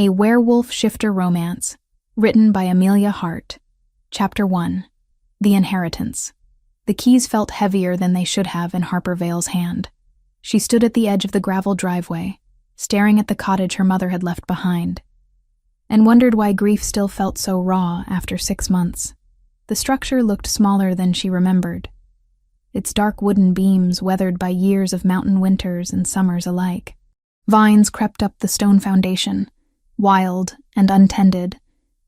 A Werewolf Shifter Romance, written by Amelia Hart. Chapter 1. The Inheritance. The keys felt heavier than they should have in Harper Vale's hand. She stood at the edge of the gravel driveway, staring at the cottage her mother had left behind, and wondered why grief still felt so raw after 6 months. The structure looked smaller than she remembered, its dark wooden beams weathered by years of mountain winters and summers alike. Vines crept up the stone foundation, wild and untended,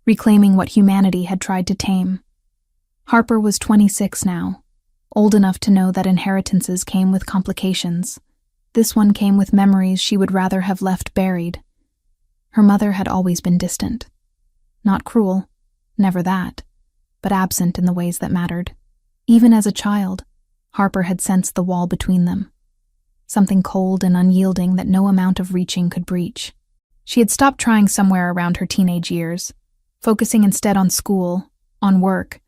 reclaiming what humanity had tried to tame. Harper was 26 now, old enough to know that inheritances came with complications. This one came with memories she would rather have left buried. Her mother had always been distant. Not cruel, never that, but absent in the ways that mattered. Even as a child, Harper had sensed the wall between them, something cold and unyielding that no amount of reaching could breach. She had stopped trying somewhere around her teenage years, focusing instead on school, on work,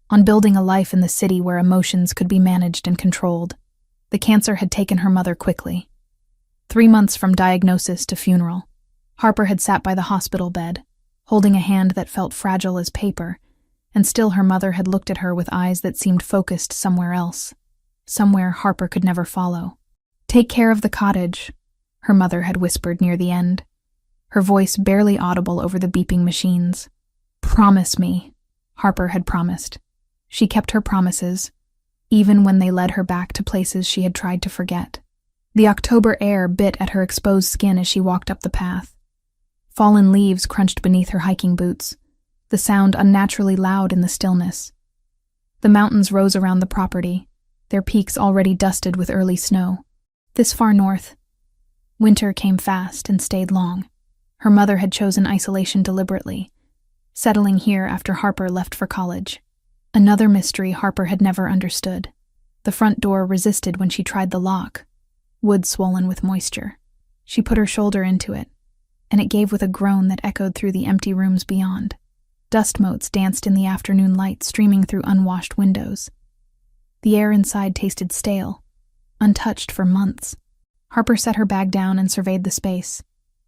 on building a life in the city where emotions could be managed and controlled. The cancer had taken her mother quickly. 3 months from diagnosis to funeral. Harper had sat by the hospital bed, holding a hand that felt fragile as paper, and still her mother had looked at her with eyes that seemed focused somewhere else, somewhere Harper could never follow. "Take care of the cottage," her mother had whispered near the end, her voice barely audible over the beeping machines. "Promise me," Harper had promised. She kept her promises, even when they led her back to places she had tried to forget. The October air bit at her exposed skin as she walked up the path. Fallen leaves crunched beneath her hiking boots, the sound unnaturally loud in the stillness. The mountains rose around the property, their peaks already dusted with early snow. This far north, winter came fast and stayed long. Her mother had chosen isolation deliberately, settling here after Harper left for college. Another mystery Harper had never understood. The front door resisted when she tried the lock, wood swollen with moisture. She put her shoulder into it, and it gave with a groan that echoed through the empty rooms beyond. Dust motes danced in the afternoon light streaming through unwashed windows. The air inside tasted stale, untouched for months. Harper set her bag down and surveyed the space.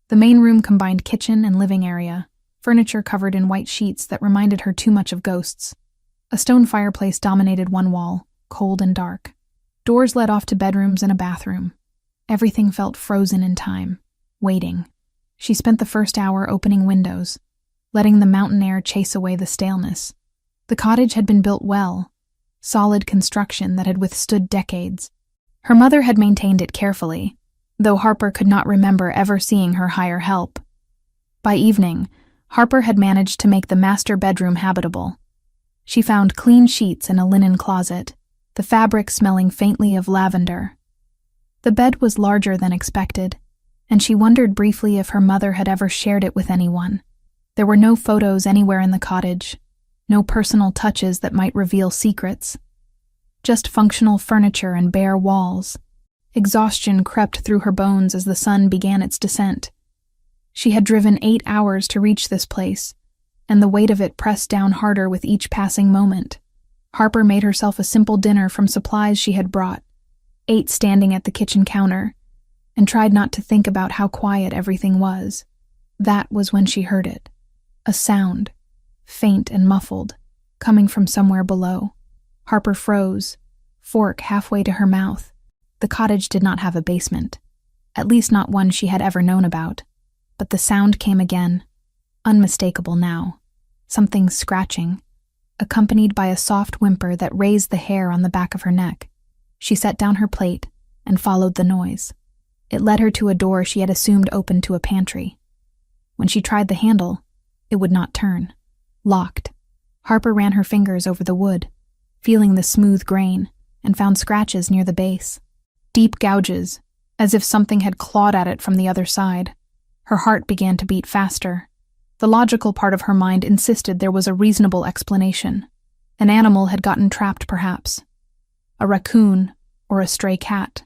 The main room combined kitchen and living area, furniture covered in white sheets that reminded her too much of ghosts. A stone fireplace dominated one wall, cold and dark. Doors led off to bedrooms and a bathroom. Everything felt frozen in time, waiting. She spent the first hour opening windows, letting the mountain air chase away the staleness. The cottage had been built well, solid construction that had withstood decades. Her mother had maintained it carefully, though Harper could not remember ever seeing her hire help. By evening, Harper had managed to make the master bedroom habitable. She found clean sheets in a linen closet, the fabric smelling faintly of lavender. The bed was larger than expected, and she wondered briefly if her mother had ever shared it with anyone. There were no photos anywhere in the cottage, no personal touches that might reveal secrets. Just functional furniture and bare walls. Exhaustion crept through her bones as the sun began its descent. She had driven 8 hours to reach this place, and the weight of it pressed down harder with each passing moment. Harper made herself a simple dinner from supplies she had brought, ate standing at the kitchen counter, and tried not to think about how quiet everything was. That was when she heard it. A sound, faint and muffled, coming from somewhere below. Harper froze, fork halfway to her mouth. The cottage did not have a basement, at least not one she had ever known about. But the sound came again, unmistakable now. Something scratching, accompanied by a soft whimper that raised the hair on the back of her neck. She set down her plate and followed the noise. It led her to a door she had assumed opened to a pantry. When she tried the handle, it would not turn. Locked. Harper ran her fingers over the wood, feeling the smooth grain, and found scratches near the base. Deep gouges, as if something had clawed at it from the other side. Her heart began to beat faster. The logical part of her mind insisted there was a reasonable explanation. An animal had gotten trapped, perhaps. A raccoon or a stray cat.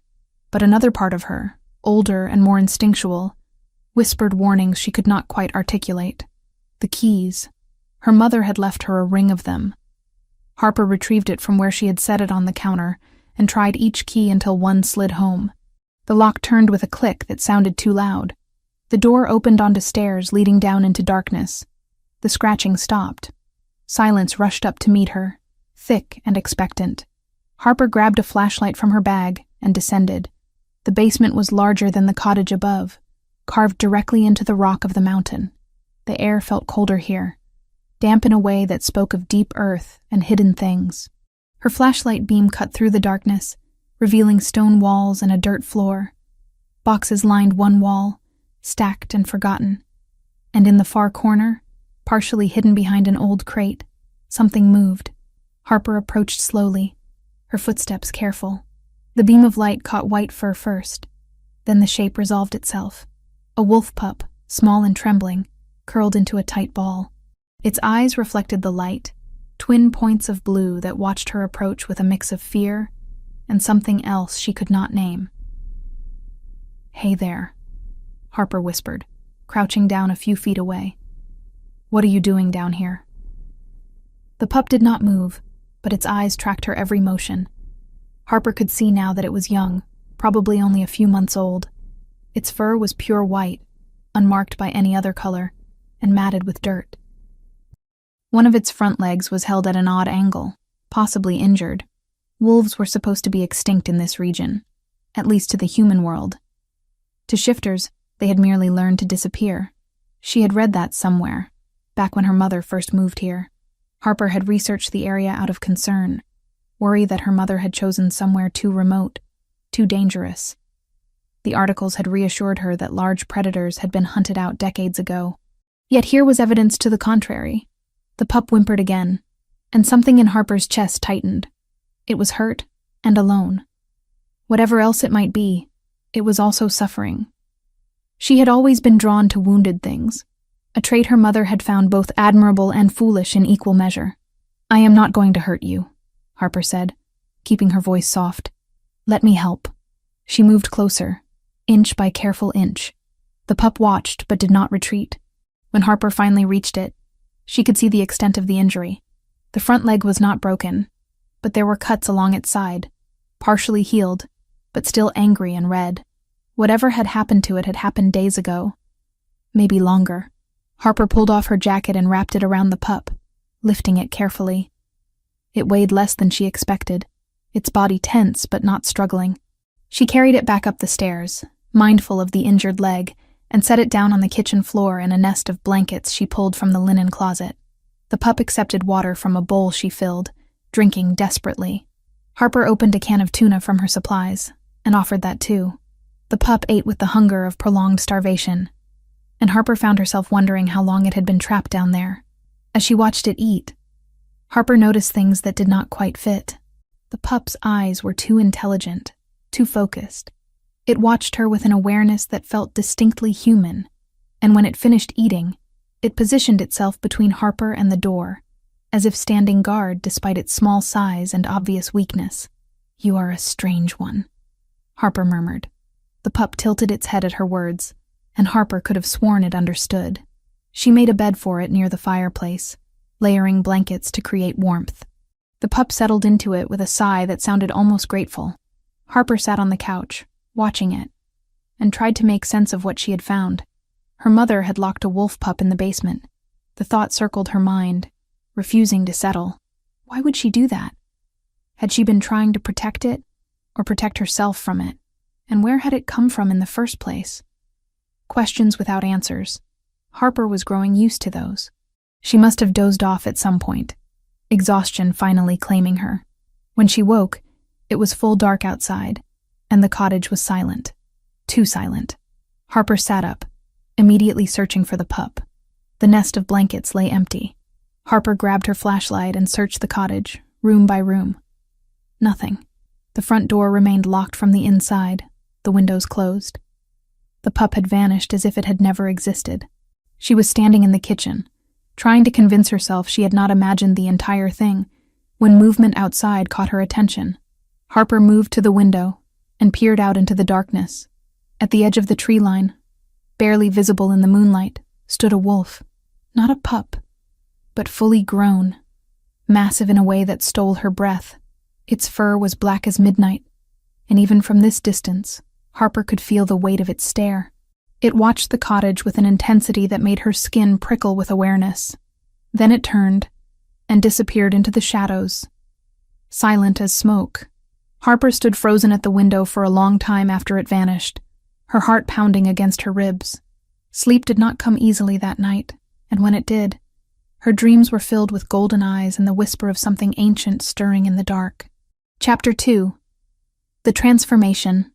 But another part of her, older and more instinctual, whispered warnings she could not quite articulate. The keys. Her mother had left her a ring of them. Harper retrieved it from where she had set it on the counter and tried each key until one slid home. The lock turned with a click that sounded too loud. The door opened onto stairs leading down into darkness. The scratching stopped. Silence rushed up to meet her, thick and expectant. Harper grabbed a flashlight from her bag and descended. The basement was larger than the cottage above, carved directly into the rock of the mountain. The air felt colder here, damp in a way that spoke of deep earth and hidden things. Her flashlight beam cut through the darkness, revealing stone walls and a dirt floor. Boxes lined one wall, stacked and forgotten. And in the far corner, partially hidden behind an old crate, something moved. Harper approached slowly, her footsteps careful. The beam of light caught white fur first. Then the shape resolved itself. A wolf pup, small and trembling, curled into a tight ball. Its eyes reflected the light, twin points of blue that watched her approach with a mix of fear and something else she could not name. "Hey there," Harper whispered, crouching down a few feet away. "What are you doing down here?" The pup did not move, but its eyes tracked her every motion. Harper could see now that it was young, probably only a few months old. Its fur was pure white, unmarked by any other color, and matted with dirt. One of its front legs was held at an odd angle, possibly injured. Wolves were supposed to be extinct in this region, at least to the human world. To shifters, they had merely learned to disappear. She had read that somewhere, back when her mother first moved here. Harper had researched the area out of concern, worry that her mother had chosen somewhere too remote, too dangerous. The articles had reassured her that large predators had been hunted out decades ago. Yet here was evidence to the contrary. The pup whimpered again, and something in Harper's chest tightened. It was hurt and alone. Whatever else it might be, it was also suffering. She had always been drawn to wounded things, a trait her mother had found both admirable and foolish in equal measure. "I am not going to hurt you," Harper said, keeping her voice soft. "Let me help." She moved closer, inch by careful inch. The pup watched but did not retreat. When Harper finally reached it, she could see the extent of the injury. The front leg was not broken, but there were cuts along its side, partially healed, but still angry and red. Whatever had happened to it had happened days ago, maybe longer. Harper pulled off her jacket and wrapped it around the pup, lifting it carefully. It weighed less than she expected, its body tense but not struggling. She carried it back up the stairs, mindful of the injured leg, and set it down on the kitchen floor in a nest of blankets she pulled from the linen closet. The pup accepted water from a bowl she filled, drinking desperately. Harper opened a can of tuna from her supplies, and offered that too. The pup ate with the hunger of prolonged starvation, and Harper found herself wondering how long it had been trapped down there. As she watched it eat, Harper noticed things that did not quite fit. The pup's eyes were too intelligent, too focused. It watched her with an awareness that felt distinctly human, and when it finished eating, it positioned itself between Harper and the door, as if standing guard despite its small size and obvious weakness. "You are a strange one," Harper murmured. The pup tilted its head at her words, and Harper could have sworn it understood. She made a bed for it near the fireplace, layering blankets to create warmth. The pup settled into it with a sigh that sounded almost grateful. Harper sat on the couch, watching it, and tried to make sense of what she had found. Her mother had locked a wolf pup in the basement. The thought circled her mind, refusing to settle. Why would she do that? Had she been trying to protect it, or protect herself from it? And where had it come from in the first place? Questions without answers. Harper was growing used to those. She must have dozed off at some point, exhaustion finally claiming her. When she woke, it was full dark outside, and the cottage was silent. Too silent. Harper sat up, immediately searching for the pup. The nest of blankets lay empty. Harper grabbed her flashlight and searched the cottage, room by room. Nothing. The front door remained locked from the inside, the windows closed. The pup had vanished as if it had never existed. She was standing in the kitchen, trying to convince herself she had not imagined the entire thing, when movement outside caught her attention. Harper moved to the window and peered out into the darkness. At the edge of the tree line, barely visible in the moonlight, stood a wolf. Not a pup, but fully grown, massive in a way that stole her breath. Its fur was black as midnight, and even from this distance, Harper could feel the weight of its stare. It watched the cottage with an intensity that made her skin prickle with awareness. Then it turned and disappeared into the shadows, silent as smoke. Harper stood frozen at the window for a long time after it vanished, her heart pounding against her ribs. Sleep did not come easily that night, and when it did, her dreams were filled with golden eyes and the whisper of something ancient stirring in the dark. Chapter 2. The Transformation.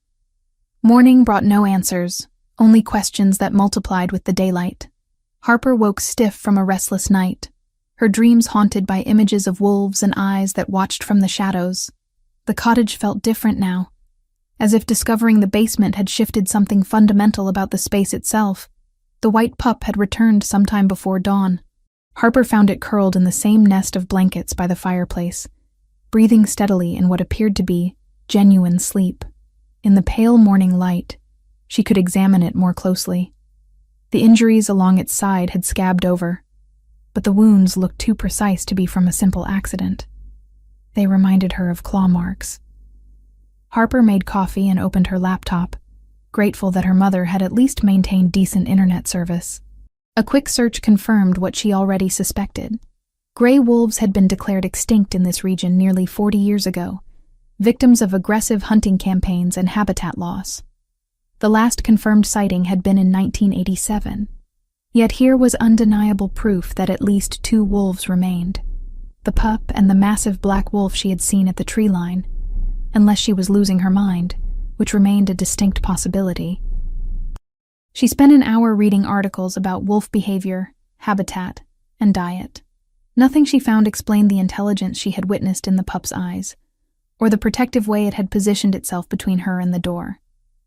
Morning brought no answers, only questions that multiplied with the daylight. Harper woke stiff from a restless night, her dreams haunted by images of wolves and eyes that watched from the shadows. The cottage felt different now, as if discovering the basement had shifted something fundamental about the space itself. The white pup had returned sometime before dawn. Harper found it curled in the same nest of blankets by the fireplace, breathing steadily in what appeared to be genuine sleep. In the pale morning light, she could examine it more closely. The injuries along its side had scabbed over, but the wounds looked too precise to be from a simple accident. They reminded her of claw marks. Harper made coffee and opened her laptop, grateful that her mother had at least maintained decent internet service. A quick search confirmed what she already suspected. Gray wolves had been declared extinct in this region nearly 40 years ago, victims of aggressive hunting campaigns and habitat loss. The last confirmed sighting had been in 1987. Yet here was undeniable proof that at least 2 wolves remained. The pup and the massive black wolf she had seen at the tree line, unless she was losing her mind, which remained a distinct possibility. She spent an hour reading articles about wolf behavior, habitat, and diet. Nothing she found explained the intelligence she had witnessed in the pup's eyes, or the protective way it had positioned itself between her and the door.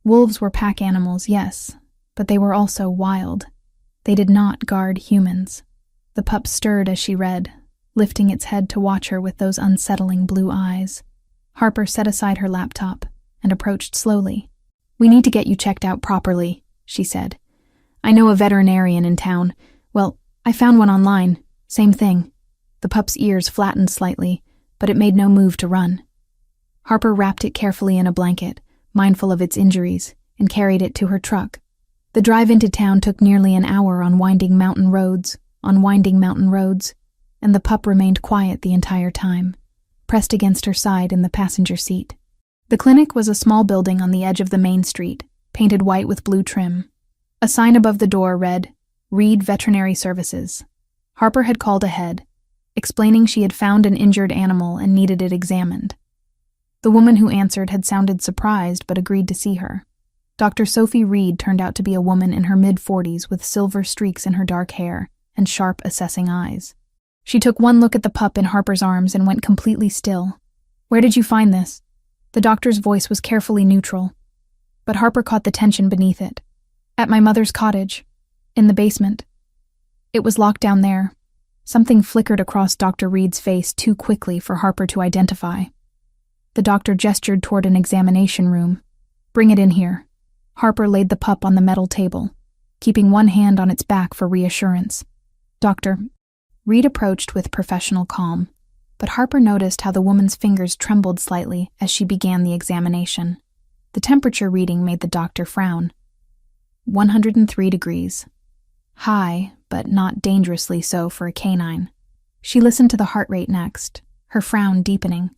Wolves were pack animals, yes, but they were also wild. They did not guard humans. The pup stirred as she read, lifting its head to watch her with those unsettling blue eyes. Harper set aside her laptop and approached slowly. "We need to get you checked out properly," she said. "I know a veterinarian in town. Well, I found one online. Same thing." The pup's ears flattened slightly, but it made no move to run. Harper wrapped it carefully in a blanket, mindful of its injuries, and carried it to her truck. The drive into town took nearly an hour on winding mountain roads, and the pup remained quiet the entire time, pressed against her side in the passenger seat. The clinic was a small building on the edge of the main street, painted white with blue trim. A sign above the door read, "Reed Veterinary Services." Harper had called ahead, explaining she had found an injured animal and needed it examined. The woman who answered had sounded surprised but agreed to see her. Dr. Sophie Reed turned out to be a woman in her mid-40s with silver streaks in her dark hair and sharp, assessing eyes. She took one look at the pup in Harper's arms and went completely still. "Where did you find this?" The doctor's voice was carefully neutral, but Harper caught the tension beneath it. "At my mother's cottage, in the basement. It was locked down there." Something flickered across Dr. Reed's face too quickly for Harper to identify. The doctor gestured toward an examination room. "Bring it in here." Harper laid the pup on the metal table, keeping one hand on its back for reassurance. "Doctor." Reed approached with professional calm, but Harper noticed how the woman's fingers trembled slightly as she began the examination. The temperature reading made the doctor frown. 103 degrees. High, but not dangerously so for a canine. She listened to the heart rate next, her frown deepening.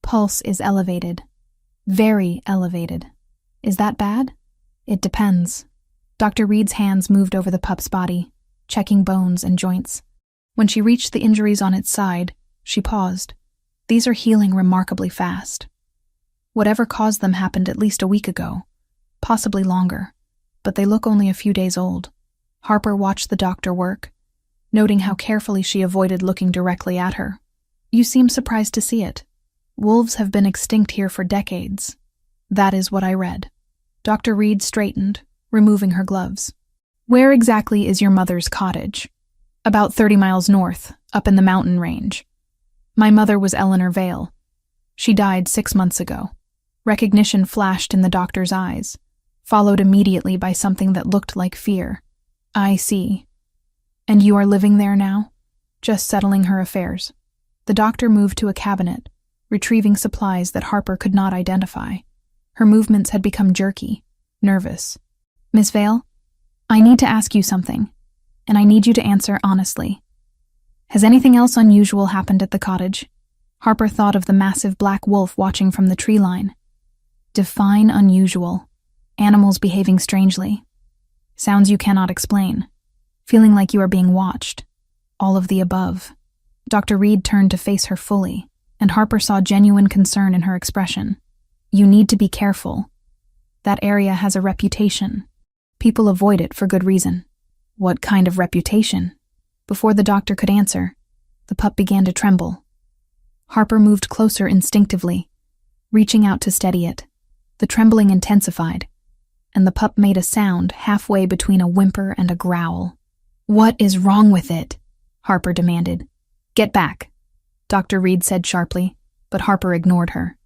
"Pulse is elevated. Very elevated. Is that bad?" "It depends." Dr. Reed's hands moved over the pup's body, checking bones and joints. When she reached the injuries on its side, she paused. "These are healing remarkably fast. Whatever caused them happened at least a week ago, possibly longer, but they look only a few days old." Harper watched the doctor work, noting how carefully she avoided looking directly at her. "You seem surprised to see it. Wolves have been extinct here for decades. That is what I read." Dr. Reed straightened, removing her gloves. "Where exactly is your mother's cottage?" "About 30 miles north, up in the mountain range. My mother was Eleanor Vale. She died 6 months ago." Recognition flashed in the doctor's eyes, followed immediately by something that looked like fear. "I see. And you are living there now? Just settling her affairs?" The doctor moved to a cabinet, retrieving supplies that Harper could not identify. Her movements had become jerky, nervous. "Miss Vale?" I need to ask you something, and I need you to answer honestly. Has anything else unusual happened at the cottage? Harper thought of the massive black wolf watching from the tree line. Define unusual. Animals behaving strangely. Sounds you cannot explain. Feeling like you are being watched. All of the above. Dr. Reed turned to face her fully, and Harper saw genuine concern in her expression. You need to be careful. That area has a reputation. People avoid it for good reason. What kind of reputation? Before the doctor could answer, the pup began to tremble. Harper moved closer instinctively, reaching out to steady it. The trembling intensified, and the pup made a sound halfway between a whimper and a growl. What is wrong with it? Harper demanded. Get back, Dr. Reed said sharply, but Harper ignored her.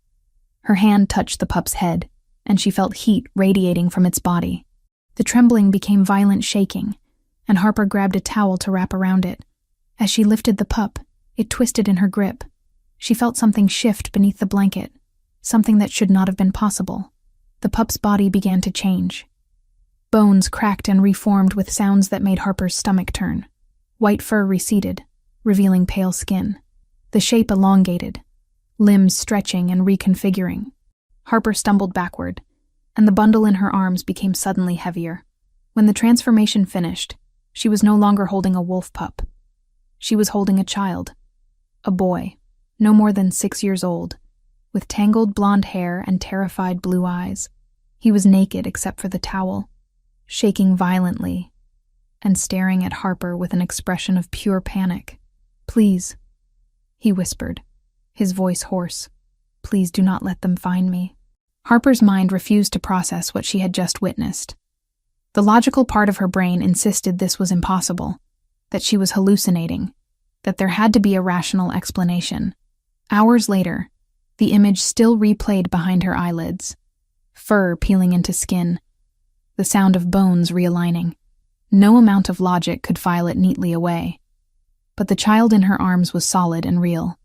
Her hand touched the pup's head, and she felt heat radiating from its body. The trembling became violent shaking, and Harper grabbed a towel to wrap around it. As she lifted the pup, it twisted in her grip. She felt something shift beneath the blanket, something that should not have been possible. The pup's body began to change. Bones cracked and reformed with sounds that made Harper's stomach turn. White fur receded, revealing pale skin. The shape elongated, limbs stretching and reconfiguring. Harper stumbled backward, and the bundle in her arms became suddenly heavier. When the transformation finished, she was no longer holding a wolf pup. She was holding a child. A boy, no more than 6 years old, with tangled blonde hair and terrified blue eyes. He was naked except for the towel, shaking violently, and staring at Harper with an expression of pure panic. Please, he whispered, his voice hoarse. Please do not let them find me. Harper's mind refused to process what she had just witnessed. The logical part of her brain insisted this was impossible, that she was hallucinating, that there had to be a rational explanation. Hours later, the image still replayed behind her eyelids, fur peeling into skin, the sound of bones realigning. No amount of logic could file it neatly away. But the child in her arms was solid and real,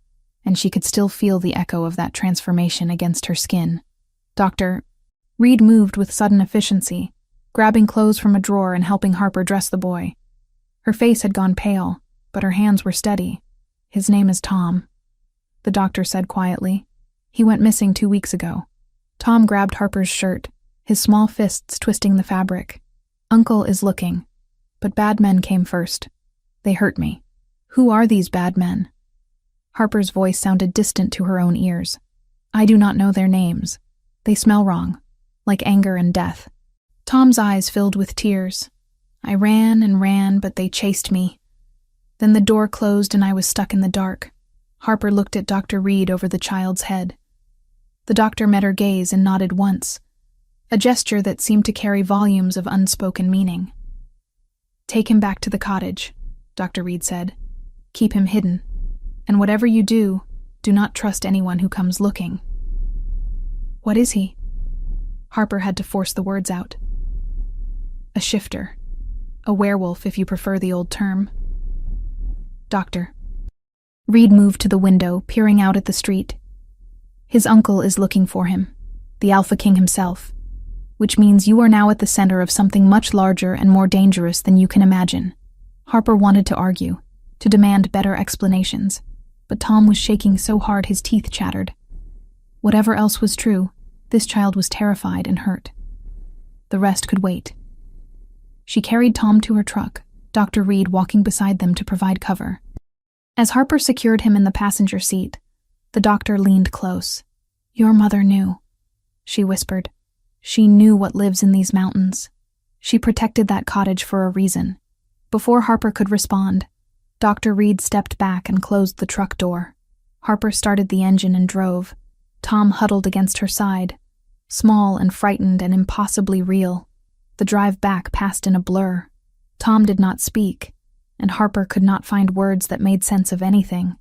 and she could still feel the echo of that transformation against her skin. Dr. Reed moved with sudden efficiency, grabbing clothes from a drawer and helping Harper dress the boy. Her face had gone pale, but her hands were steady. His name is Tom, the doctor said quietly. He went missing 2 weeks ago. Tom grabbed Harper's shirt, his small fists twisting the fabric. Uncle is looking, but bad men came first. They hurt me. Who are these bad men? Harper's voice sounded distant to her own ears. I do not know their names. They smell wrong, like anger and death. Tom's eyes filled with tears. I ran and ran, but they chased me. Then the door closed and I was stuck in the dark. Harper looked at Dr. Reed over the child's head. The doctor met her gaze and nodded once, a gesture that seemed to carry volumes of unspoken meaning. Take him back to the cottage, Dr. Reed said. Keep him hidden, and whatever you do, do not trust anyone who comes looking. What is he? Harper had to force the words out. A shifter. A werewolf, if you prefer the old term. Doctor. Reed moved to the window, peering out at the street. His uncle is looking for him, the Alpha King himself, which means you are now at the center of something much larger and more dangerous than you can imagine. Harper wanted to argue, to demand better explanations, but Tom was shaking so hard his teeth chattered. Whatever else was true, this child was terrified and hurt. The rest could wait. She carried Tom to her truck, Dr. Reed walking beside them to provide cover. As Harper secured him in the passenger seat, the doctor leaned close. Your mother knew, she whispered. She knew what lives in these mountains. She protected that cottage for a reason. Before Harper could respond, Dr. Reed stepped back and closed the truck door. Harper started the engine and drove. Tom huddled against her side, small and frightened and impossibly real. The drive back passed in a blur. Tom did not speak, and Harper could not find words that made sense of anything.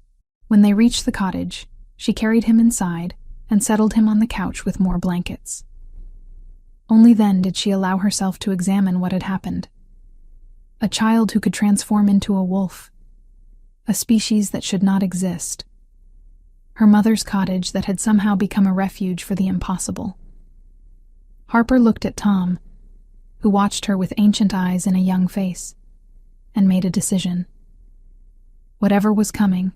When they reached the cottage, she carried him inside and settled him on the couch with more blankets. Only then did she allow herself to examine what had happened. A child who could transform into a wolf. A species that should not exist. Her mother's cottage that had somehow become a refuge for the impossible. Harper looked at Tom, who watched her with ancient eyes in a young face, and made a decision. Whatever was coming,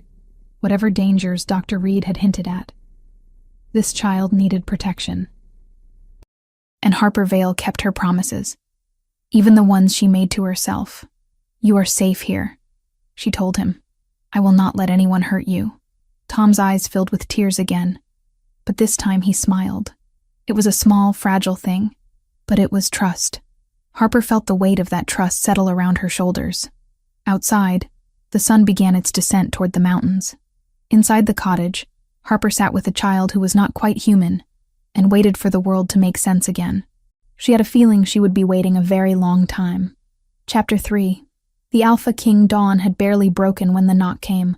whatever dangers Dr. Reed had hinted at, this child needed protection. And Harper Vale kept her promises, even the ones she made to herself. "You are safe here," she told him. "I will not let anyone hurt you." Tom's eyes filled with tears again, but this time he smiled. It was a small, fragile thing, but it was trust. Harper felt the weight of that trust settle around her shoulders. Outside, the sun began its descent toward the mountains. Inside the cottage, Harper sat with a child who was not quite human and waited for the world to make sense again. She had a feeling she would be waiting a very long time. Chapter 3. The Alpha King dawn had barely broken when the knock came.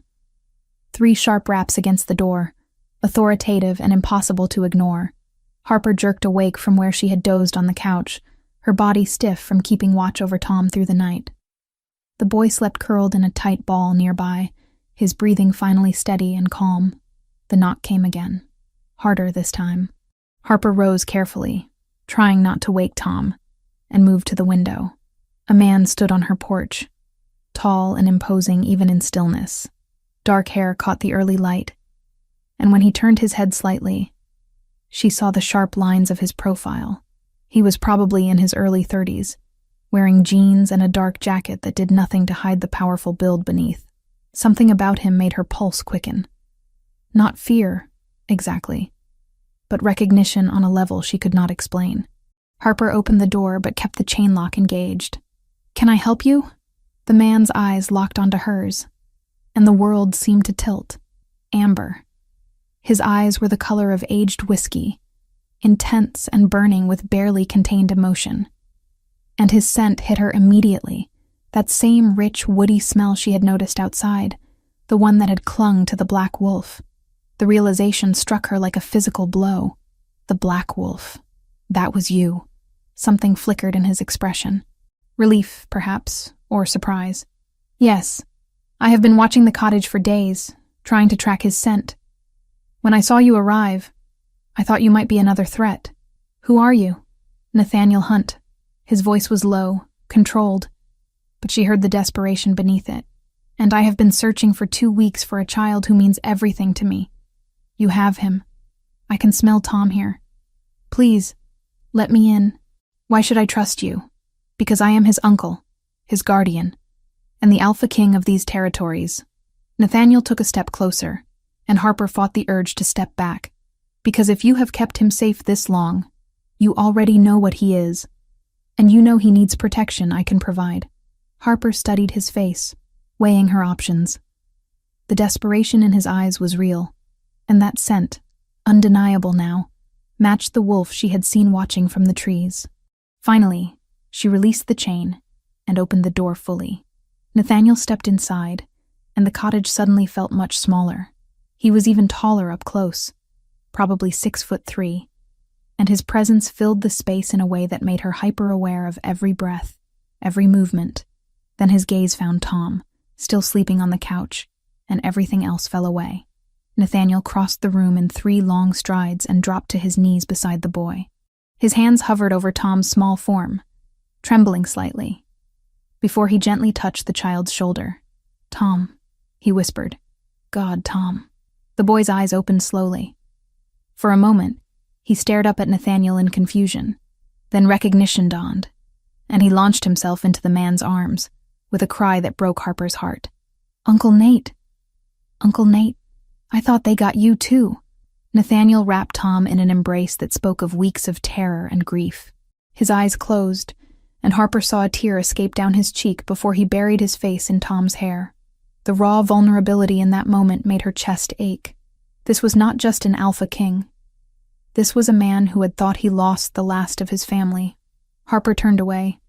3 sharp raps against the door, authoritative and impossible to ignore. Harper jerked awake from where she had dozed on the couch, her body stiff from keeping watch over Tom through the night. The boy slept curled in a tight ball nearby, his breathing finally steady and calm. The knock came again, harder this time. Harper rose carefully, trying not to wake Tom, and moved to the window. A man stood on her porch, tall and imposing even in stillness. Dark hair caught the early light, and when he turned his head slightly, she saw the sharp lines of his profile. He was probably in his early 30s, wearing jeans and a dark jacket that did nothing to hide the powerful build beneath. Something about him made her pulse quicken. Not fear, exactly, but recognition on a level she could not explain. Harper opened the door but kept the chain lock engaged. "Can I help you?" The man's eyes locked onto hers, and the world seemed to tilt. Amber. His eyes were the color of aged whiskey, intense and burning with barely contained emotion. And his scent hit her immediately, that same rich, woody smell she had noticed outside, the one that had clung to the black wolf. The realization struck her like a physical blow. The black wolf. That was you. Something flickered in his expression. Relief, perhaps, or surprise. "Yes, I have been watching the cottage for days, trying to track his scent. When I saw you arrive, I thought you might be another threat. Who are you?" "Nathaniel Hunt." His voice was low, controlled, but she heard the desperation beneath it. "And I have been searching for 2 weeks for a child who means everything to me. You have him. I can smell Tom here. Please, let me in." "Why should I trust you?" "Because I am his uncle, his guardian, and the Alpha King of these territories." Nathaniel took a step closer, and Harper fought the urge to step back. "Because if you have kept him safe this long, you already know what he is, and you know he needs protection I can provide." Harper studied his face, weighing her options. The desperation in his eyes was real, and that scent, undeniable now, matched the wolf she had seen watching from the trees. Finally, she released the chain and opened the door fully. Nathaniel stepped inside, and the cottage suddenly felt much smaller. He was even taller up close, probably 6'3", and his presence filled the space in a way that made her hyper-aware of every breath, every movement. Then his gaze found Tom, still sleeping on the couch, and everything else fell away. Nathaniel crossed the room in 3 long strides and dropped to his knees beside the boy. His hands hovered over Tom's small form, trembling slightly, before he gently touched the child's shoulder. "Tom," he whispered. "God, Tom." The boy's eyes opened slowly. For a moment, he stared up at Nathaniel in confusion. Then recognition dawned, and he launched himself into the man's arms, with a cry that broke Harper's heart. "Uncle Nate! Uncle Nate! I thought they got you too." Nathaniel wrapped Tom in an embrace that spoke of weeks of terror and grief. His eyes closed, and Harper saw a tear escape down his cheek before he buried his face in Tom's hair. The raw vulnerability in that moment made her chest ache. This was not just an Alpha King. This was a man who had thought he lost the last of his family. Harper turned away,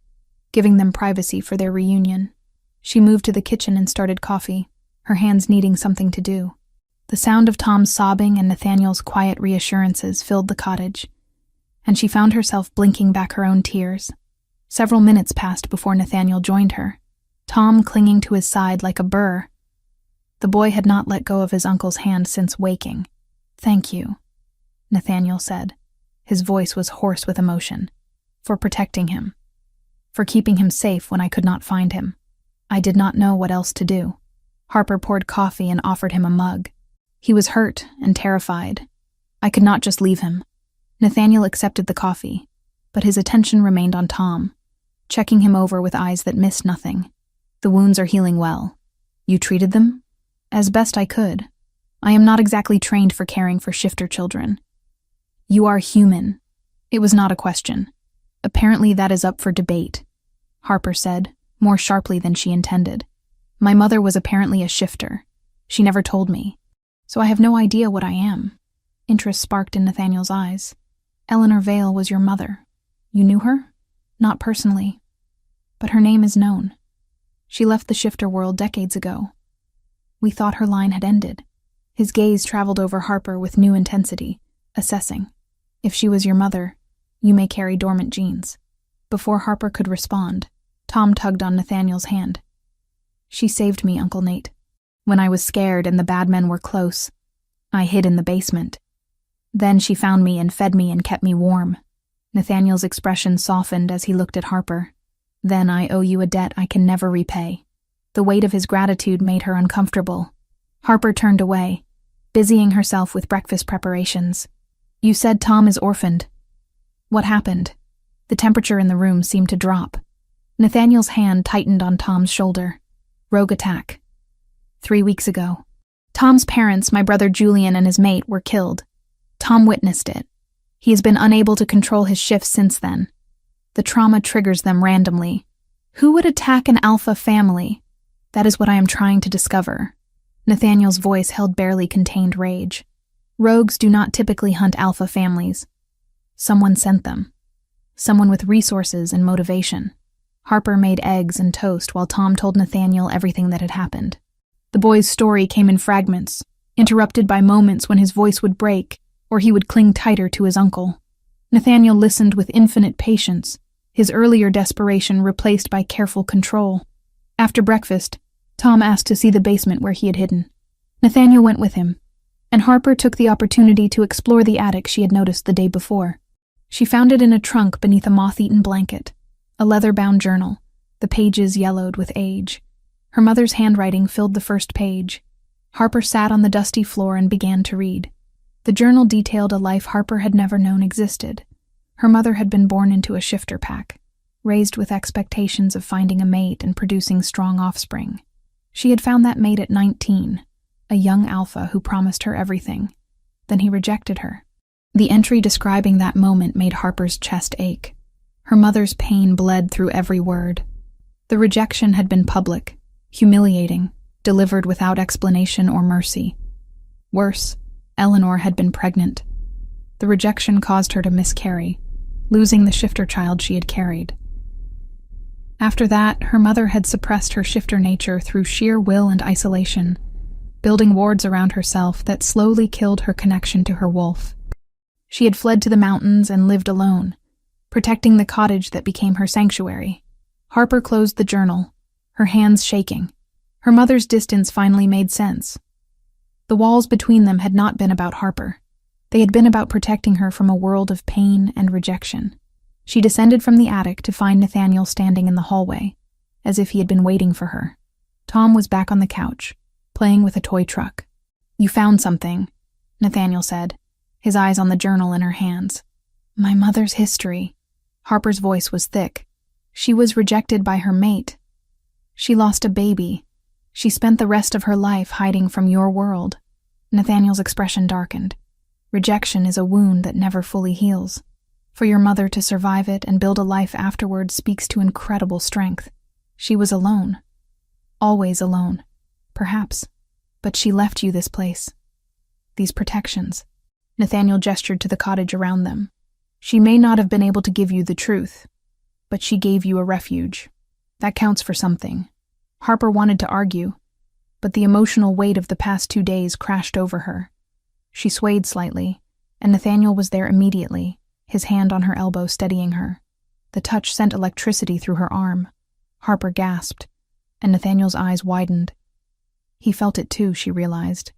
giving them privacy for their reunion. She moved to the kitchen and started coffee, her hands needing something to do. The sound of Tom's sobbing and Nathaniel's quiet reassurances filled the cottage, and she found herself blinking back her own tears. Several minutes passed before Nathaniel joined her, Tom clinging to his side like a burr. The boy had not let go of his uncle's hand since waking. "Thank you," Nathaniel said. His voice was hoarse with emotion. "For protecting him." for keeping him safe when I could not find him. I did not know what else to do. Harper poured coffee and offered him a mug. He was hurt and terrified. I could not just leave him. Nathaniel accepted the coffee, but his attention remained on Tom, checking him over with eyes that missed nothing. The wounds are healing well. You treated them? As best I could. I am not exactly trained for caring for shifter children. You are human. It was not a question. Apparently that is up for debate, Harper said, more sharply than she intended. My mother was apparently a shifter. She never told me, so I have no idea what I am. Interest sparked in Nathaniel's eyes. Eleanor Vale was your mother. You knew her? Not personally, but her name is known. She left the shifter world decades ago. We thought her line had ended. His gaze traveled over Harper with new intensity, assessing. If she was your mother, you may carry dormant genes. Before Harper could respond, Tom tugged on Nathaniel's hand. She saved me, Uncle Nate. When I was scared and the bad men were close, I hid in the basement. Then she found me and fed me and kept me warm. Nathaniel's expression softened as he looked at Harper. Then I owe you a debt I can never repay. The weight of his gratitude made her uncomfortable. Harper turned away, busying herself with breakfast preparations. You said Tom is orphaned. What happened? The temperature in the room seemed to drop. Nathaniel's hand tightened on Tom's shoulder. Rogue attack. 3 weeks ago. Tom's parents, my brother Julian and his mate, were killed. Tom witnessed it. He has been unable to control his shifts since then. The trauma triggers them randomly. Who would attack an alpha family? That is what I am trying to discover. Nathaniel's voice held barely contained rage. Rogues do not typically hunt alpha families. Someone sent them. Someone with resources and motivation. Harper made eggs and toast while Tom told Nathaniel everything that had happened. The boy's story came in fragments, interrupted by moments when his voice would break or he would cling tighter to his uncle. Nathaniel listened with infinite patience, his earlier desperation replaced by careful control. After breakfast, Tom asked to see the basement where he had hidden. Nathaniel went with him, and Harper took the opportunity to explore the attic she had noticed the day before. She found it in a trunk beneath a moth-eaten blanket, a leather-bound journal, the pages yellowed with age. Her mother's handwriting filled the first page. Harper sat on the dusty floor and began to read. The journal detailed a life Harper had never known existed. Her mother had been born into a shifter pack, raised with expectations of finding a mate and producing strong offspring. She had found that mate at 19, a young alpha who promised her everything. Then he rejected her. The entry describing that moment made Harper's chest ache. Her mother's pain bled through every word. The rejection had been public, humiliating, delivered without explanation or mercy. Worse, Eleanor had been pregnant. The rejection caused her to miscarry, losing the shifter child she had carried. After that, her mother had suppressed her shifter nature through sheer will and isolation, building wards around herself that slowly killed her connection to her wolf. She had fled to the mountains and lived alone, protecting the cottage that became her sanctuary. Harper closed the journal, her hands shaking. Her mother's distance finally made sense. The walls between them had not been about Harper. They had been about protecting her from a world of pain and rejection. She descended from the attic to find Nathaniel standing in the hallway, as if he had been waiting for her. Tom was back on the couch, playing with a toy truck. You found something, Nathaniel said, his eyes on the journal in her hands. My mother's history. Harper's voice was thick. She was rejected by her mate. She lost a baby. She spent the rest of her life hiding from your world. Nathaniel's expression darkened. Rejection is a wound that never fully heals. For your mother to survive it and build a life afterward speaks to incredible strength. She was alone. Always alone. Perhaps. But she left you this place. These protections. Nathaniel gestured to the cottage around them. She may not have been able to give you the truth, but she gave you a refuge. That counts for something. Harper wanted to argue, but the emotional weight of the past 2 days crashed over her. She swayed slightly, and Nathaniel was there immediately, his hand on her elbow steadying her. The touch sent electricity through her arm. Harper gasped, and Nathaniel's eyes widened. He felt it too, she realized.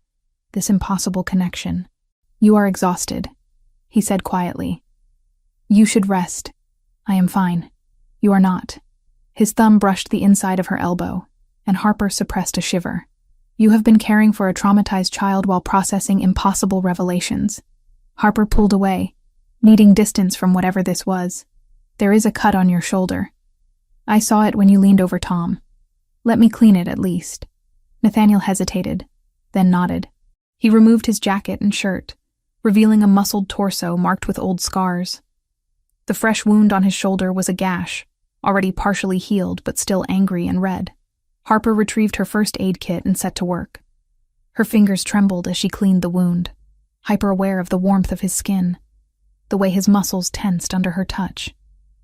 This impossible connection. You are exhausted, he said quietly. You should rest. I am fine. You are not. His thumb brushed the inside of her elbow, and Harper suppressed a shiver. You have been caring for a traumatized child while processing impossible revelations. Harper pulled away, needing distance from whatever this was. There is a cut on your shoulder. I saw it when you leaned over Tom. Let me clean it at least. Nathaniel hesitated, then nodded. He removed his jacket and shirt, revealing a muscled torso marked with old scars. The fresh wound on his shoulder was a gash, already partially healed but still angry and red. Harper retrieved her first aid kit and set to work. Her fingers trembled as she cleaned the wound, hyper-aware of the warmth of his skin, the way his muscles tensed under her touch.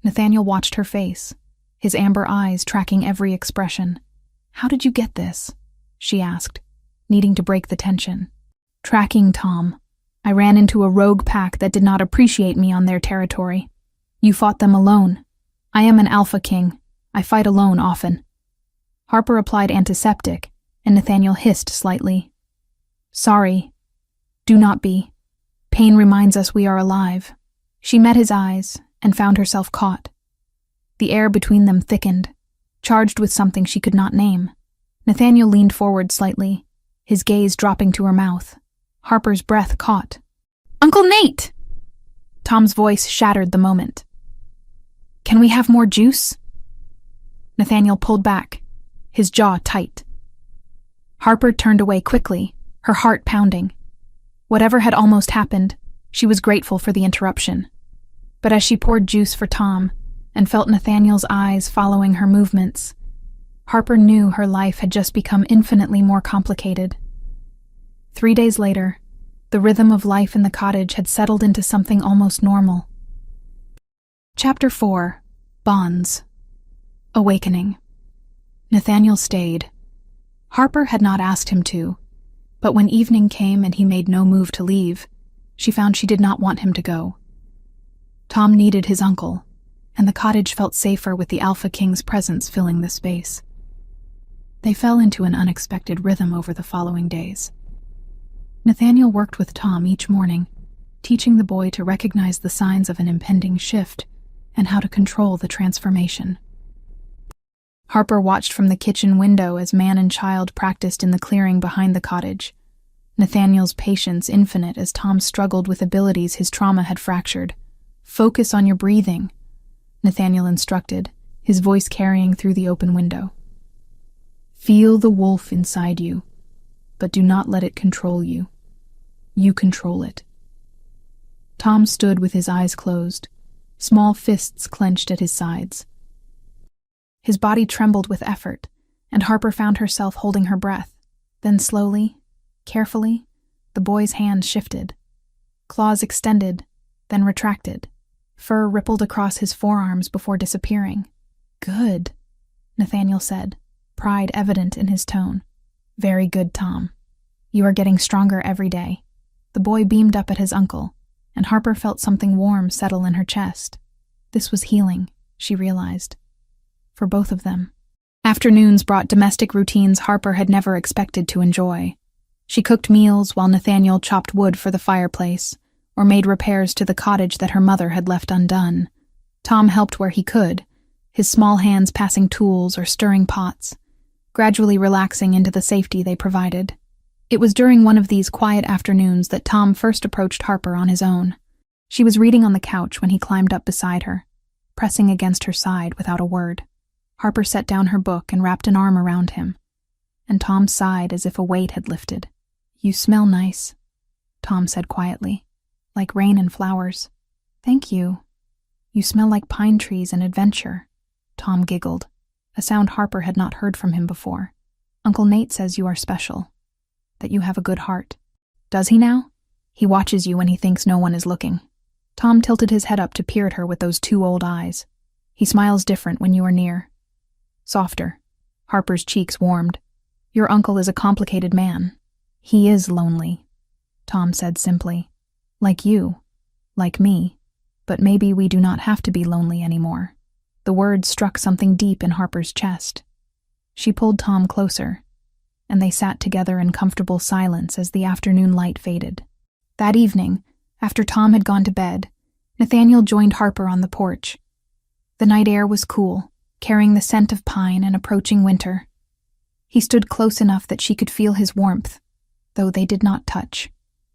Nathaniel watched her face, his amber eyes tracking every expression. How did you get this? She asked, needing to break the tension. Tracking Tom. I ran into a rogue pack that did not appreciate me on their territory. You fought them alone. I am an alpha king. I fight alone often. Harper applied antiseptic, and Nathaniel hissed slightly. Sorry. Do not be. Pain reminds us we are alive. She met his eyes and found herself caught. The air between them thickened, charged with something she could not name. Nathaniel leaned forward slightly, his gaze dropping to her mouth. Harper's breath caught. Uncle Nate! Tom's voice shattered the moment. Can we have more juice? Nathaniel pulled back, his jaw tight. Harper turned away quickly, her heart pounding. Whatever had almost happened, she was grateful for the interruption. But as she poured juice for Tom and felt Nathaniel's eyes following her movements, Harper knew her life had just become infinitely more complicated. 3 days later, the rhythm of life in the cottage had settled into something almost normal. Chapter 4. Bonds. Awakening. Nathaniel stayed. Harper had not asked him to, but when evening came and he made no move to leave, she found she did not want him to go. Tom needed his uncle, and the cottage felt safer with the Alpha King's presence filling the space. They fell into an unexpected rhythm over the following days. Nathaniel worked with Tom each morning, teaching the boy to recognize the signs of an impending shift and how to control the transformation. Harper watched from the kitchen window as man and child practiced in the clearing behind the cottage, Nathaniel's patience infinite as Tom struggled with abilities his trauma had fractured. Focus on your breathing, Nathaniel instructed, his voice carrying through the open window. Feel the wolf inside you, but do not let it control you. You control it. Tom stood with his eyes closed, small fists clenched at his sides. His body trembled with effort, and Harper found herself holding her breath. Then slowly, carefully, the boy's hand shifted. Claws extended, then retracted. Fur rippled across his forearms before disappearing. Good, Nathaniel said, pride evident in his tone. Very good, Tom. You are getting stronger every day. The boy beamed up at his uncle, and Harper felt something warm settle in her chest. This was healing, she realized. For both of them. Afternoons brought domestic routines Harper had never expected to enjoy. She cooked meals while Nathaniel chopped wood for the fireplace, or made repairs to the cottage that her mother had left undone. Tom helped where he could, his small hands passing tools or stirring pots, gradually relaxing into the safety they provided. It was during one of these quiet afternoons that Tom first approached Harper on his own. She was reading on the couch when he climbed up beside her, pressing against her side without a word. Harper set down her book and wrapped an arm around him, and Tom sighed as if a weight had lifted. You smell nice, Tom said quietly, like rain and flowers. Thank you. You smell like pine trees and adventure, Tom giggled, a sound Harper had not heard from him before. Uncle Nate says you are special, that you have a good heart. Does he now? He watches you when he thinks no one is looking. Tom tilted his head up to peer at her with those 2 old eyes. He smiles different when you are near. Softer. Harper's cheeks warmed. Your uncle is a complicated man. He is lonely, Tom said simply. Like you. Like me. But maybe we do not have to be lonely anymore. The words struck something deep in Harper's chest. She pulled Tom closer, and they sat together in comfortable silence as the afternoon light faded. That evening, after Tom had gone to bed, Nathaniel joined Harper on the porch. The night air was cool, carrying the scent of pine and approaching winter. He stood close enough that she could feel his warmth, though they did not touch.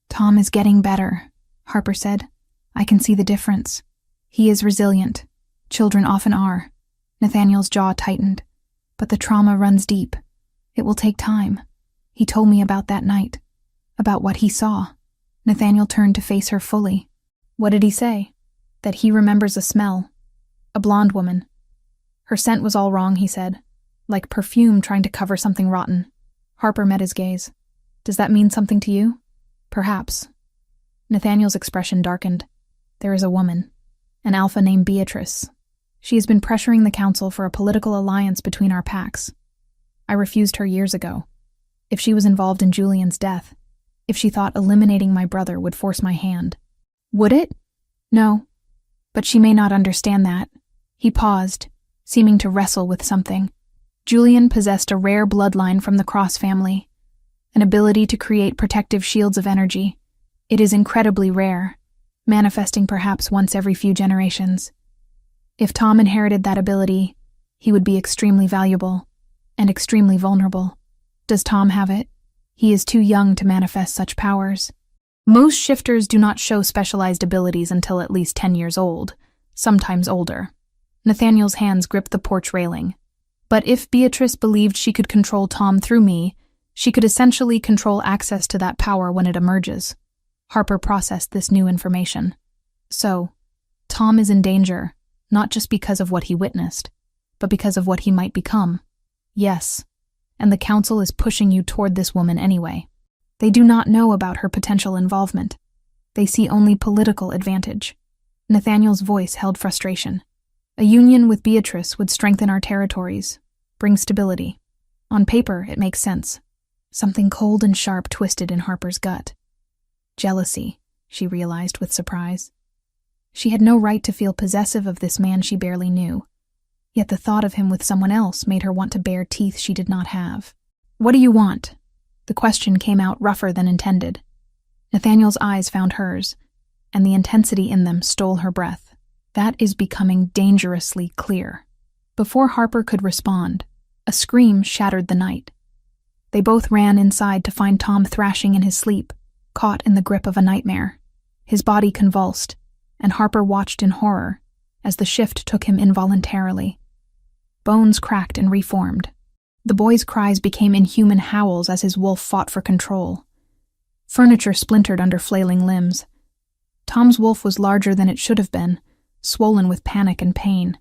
"Tom is getting better," Harper said. "I can see the difference. He is resilient. Children often are." Nathaniel's jaw tightened. "But the trauma runs deep. It will take time. He told me about that night, about what he saw." Nathaniel turned to face her fully. "What did he say?" "That he remembers a smell. A blonde woman. Her scent was all wrong," he said. "Like perfume trying to cover something rotten." Harper met his gaze. "Does that mean something to you?" "Perhaps." Nathaniel's expression darkened. "There is a woman, an alpha named Beatrice. She has been pressuring the council for a political alliance between our packs. I refused her years ago. If she was involved in Julian's death, if she thought eliminating my brother would force my hand." "Would it?" "No. But she may not understand that." He paused, seeming to wrestle with something. Julian possessed a rare bloodline from the Cross family, an ability to create protective shields of energy. It is incredibly rare, manifesting perhaps once every few generations. If Tom inherited that ability, he would be extremely valuable and extremely vulnerable. Does Tom have it? He is too young to manifest such powers. Most shifters do not show specialized abilities until at least 10 years old, sometimes older. Nathaniel's hands gripped the porch railing. But if Beatrice believed she could control Tom through me, she could essentially control access to that power when it emerges. Harper processed this new information. So, Tom is in danger, not just because of what he witnessed, but because of what he might become. Yes, and the council is pushing you toward this woman anyway. They do not know about her potential involvement. They see only political advantage. Nathaniel's voice held frustration. A union with Beatrice would strengthen our territories, bring stability. On paper, it makes sense. Something cold and sharp twisted in Harper's gut. Jealousy, she realized with surprise. She had no right to feel possessive of this man she barely knew. Yet the thought of him with someone else made her want to bare teeth she did not have. "What do you want?" The question came out rougher than intended. Nathaniel's eyes found hers, and the intensity in them stole her breath. That is becoming dangerously clear. Before Harper could respond, a scream shattered the night. They both ran inside to find Tom thrashing in his sleep, caught in the grip of a nightmare. His body convulsed, and Harper watched in horror as the shift took him involuntarily. Bones cracked and reformed. The boy's cries became inhuman howls as his wolf fought for control. Furniture splintered under flailing limbs. Tom's wolf was larger than it should have been, swollen with panic and pain.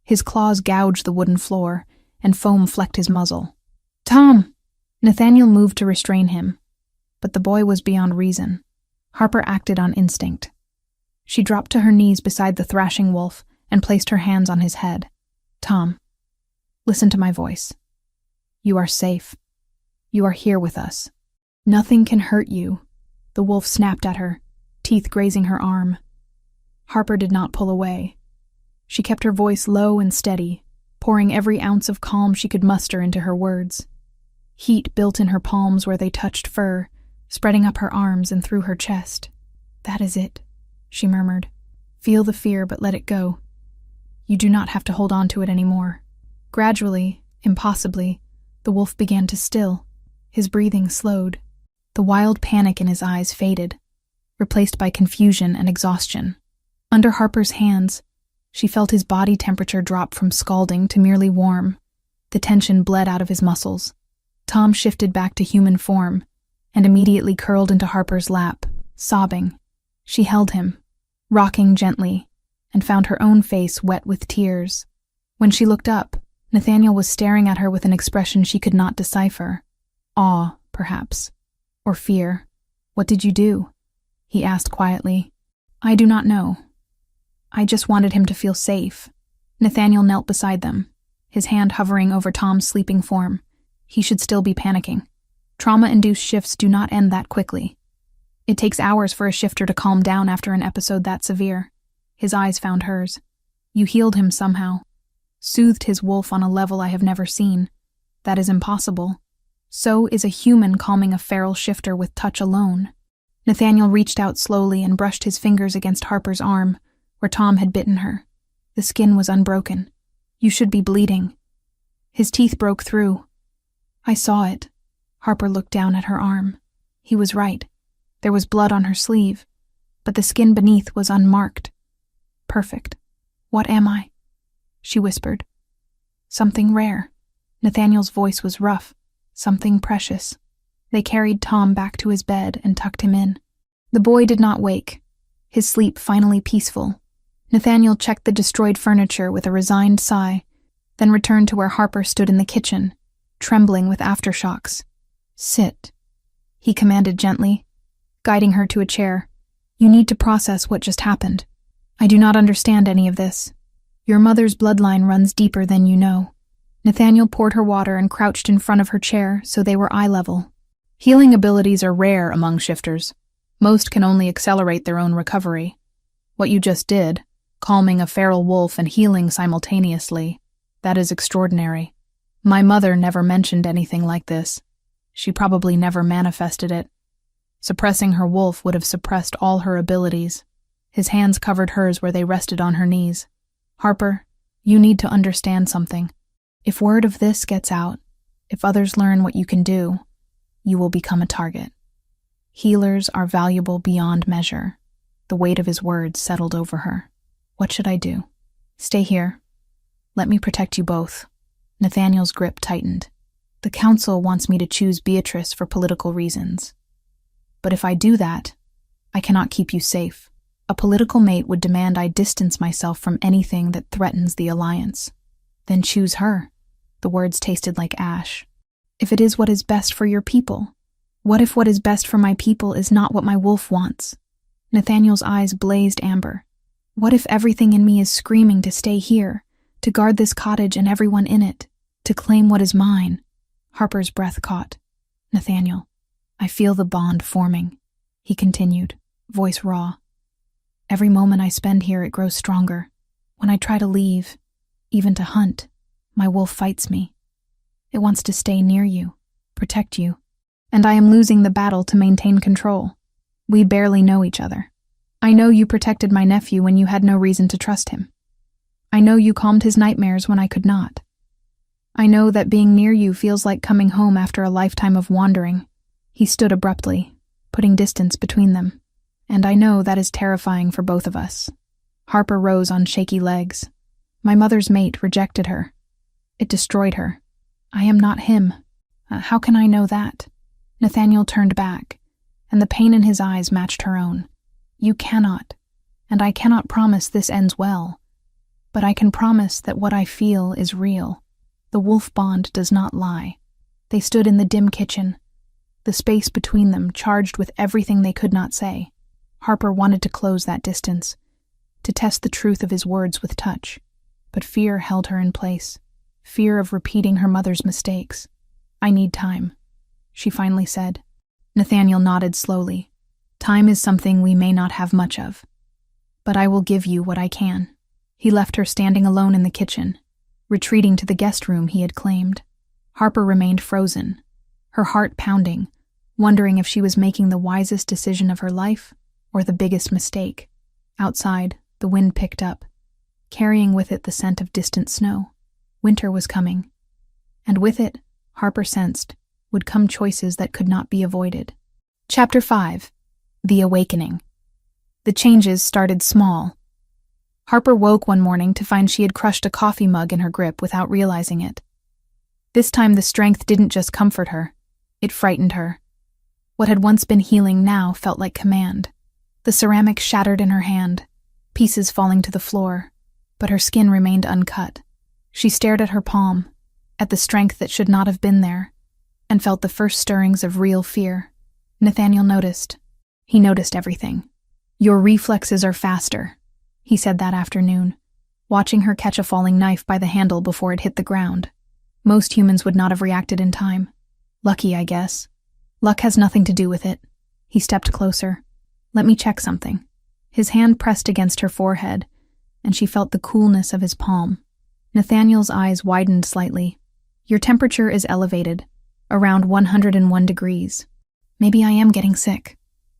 His claws gouged the wooden floor, and foam flecked his muzzle. "Tom!" Nathaniel moved to restrain him, but the boy was beyond reason. Harper acted on instinct. She dropped to her knees beside the thrashing wolf and placed her hands on his head. "Tom, listen to my voice. You are safe. You are here with us. Nothing can hurt you." The wolf snapped at her, teeth grazing her arm. Harper did not pull away. She kept her voice low and steady, pouring every ounce of calm she could muster into her words. Heat built in her palms where they touched fur, spreading up her arms and through her chest. "That is it," she murmured. "Feel the fear, but let it go. You do not have to hold on to it anymore." Gradually, impossibly, the wolf began to still. His breathing slowed. The wild panic in his eyes faded, replaced by confusion and exhaustion. Under Harper's hands, she felt his body temperature drop from scalding to merely warm. The tension bled out of his muscles. Tom shifted back to human form and immediately curled into Harper's lap, sobbing. She held him, rocking gently, and found her own face wet with tears. When she looked up, Nathaniel was staring at her with an expression she could not decipher. Awe, perhaps, or fear. "What did you do?" he asked quietly. "I do not know. I just wanted him to feel safe." Nathaniel knelt beside them, his hand hovering over Tom's sleeping form. He should still be panicking. Trauma-induced shifts do not end that quickly. It takes hours for a shifter to calm down after an episode that severe. His eyes found hers. "You healed him somehow. Soothed his wolf on a level I have never seen. That is impossible. So is a human calming a feral shifter with touch alone." Nathaniel reached out slowly and brushed his fingers against Harper's arm, where Tom had bitten her. The skin was unbroken. You should be bleeding." His teeth broke through. "I saw it." Harper looked down at her arm. He was right. There was blood on her sleeve, but the skin beneath was unmarked. "Perfect. What am I?" she whispered. "Something rare." Nathaniel's voice was rough. "Something precious." They carried Tom back to his bed and tucked him in. The boy did not wake, his sleep finally peaceful. Nathaniel checked the destroyed furniture with a resigned sigh, then returned to where Harper stood in the kitchen, trembling with aftershocks. "Sit," he commanded gently, guiding her to a chair. "You need to process what just happened. I do not understand any of this. Your mother's bloodline runs deeper than you know." Nathaniel poured her water and crouched in front of her chair so they were eye level. "Healing abilities are rare among shifters. Most can only accelerate their own recovery. What you just did, calming a feral wolf and healing simultaneously, that is extraordinary. My mother never mentioned anything like this. She probably never manifested it. Suppressing her wolf would have suppressed all her abilities." His hands covered hers where they rested on her knees. "Harper, you need to understand something. If word of this gets out, if others learn what you can do, you will become a target. Healers are valuable beyond measure." The weight of his words settled over her. "What should I do?" "Stay here. Let me protect you both." Nathaniel's grip tightened. "The council wants me to choose Beatrice for political reasons. But if I do that, I cannot keep you safe. A political mate would demand I distance myself from anything that threatens the alliance." "Then choose her." The words tasted like ash. "If it is what is best for your people, what if what is best for my people is not what my wolf wants?" Nathaniel's eyes blazed amber. "What if everything in me is screaming to stay here, to guard this cottage and everyone in it, to claim what is mine?" Harper's breath caught. "Nathaniel, I feel the bond forming," he continued, voice raw. "Every moment I spend here it grows stronger. When I try to leave, even to hunt, my wolf fights me. It wants to stay near you, protect you, and I am losing the battle to maintain control. We barely know each other. I know you protected my nephew when you had no reason to trust him. I know you calmed his nightmares when I could not. I know that being near you feels like coming home after a lifetime of wandering." He stood abruptly, putting distance between them. "And I know that is terrifying for both of us." Harper rose on shaky legs. "My mother's mate rejected her. It destroyed her. I am not him. How can I know that?" Nathaniel turned back, and the pain in his eyes matched her own. "You cannot, and I cannot promise this ends well. But I can promise that what I feel is real. The wolf bond does not lie." They stood in the dim kitchen, the space between them charged with everything they could not say. Harper wanted to close that distance, to test the truth of his words with touch, but fear held her in place. Fear of repeating her mother's mistakes. "I need time," she finally said. Nathaniel nodded slowly. "Time is something we may not have much of, but I will give you what I can." He left her standing alone in the kitchen, retreating to the guest room he had claimed. Harper remained frozen, her heart pounding, wondering if she was making the wisest decision of her life or the biggest mistake. Outside, the wind picked up, carrying with it the scent of distant snow. Winter was coming, and with it, Harper sensed, would come choices that could not be avoided. Chapter 5. The Awakening. The changes started small. Harper woke one morning to find she had crushed a coffee mug in her grip without realizing it. This time the strength didn't just comfort her, it frightened her. What had once been healing now felt like command. The ceramic shattered in her hand, pieces falling to the floor, but her skin remained uncut. She stared at her palm, at the strength that should not have been there, and felt the first stirrings of real fear. Nathaniel noticed. He noticed everything. "Your reflexes are faster," he said that afternoon, watching her catch a falling knife by the handle before it hit the ground. Most humans would not have reacted in time. Lucky, I guess. Luck has nothing to do with it. He stepped closer. "Let me check something." His hand pressed against her forehead, and she felt the coolness of his palm. Nathaniel's eyes widened slightly. "Your temperature is elevated, around 101 degrees. Maybe I am getting sick."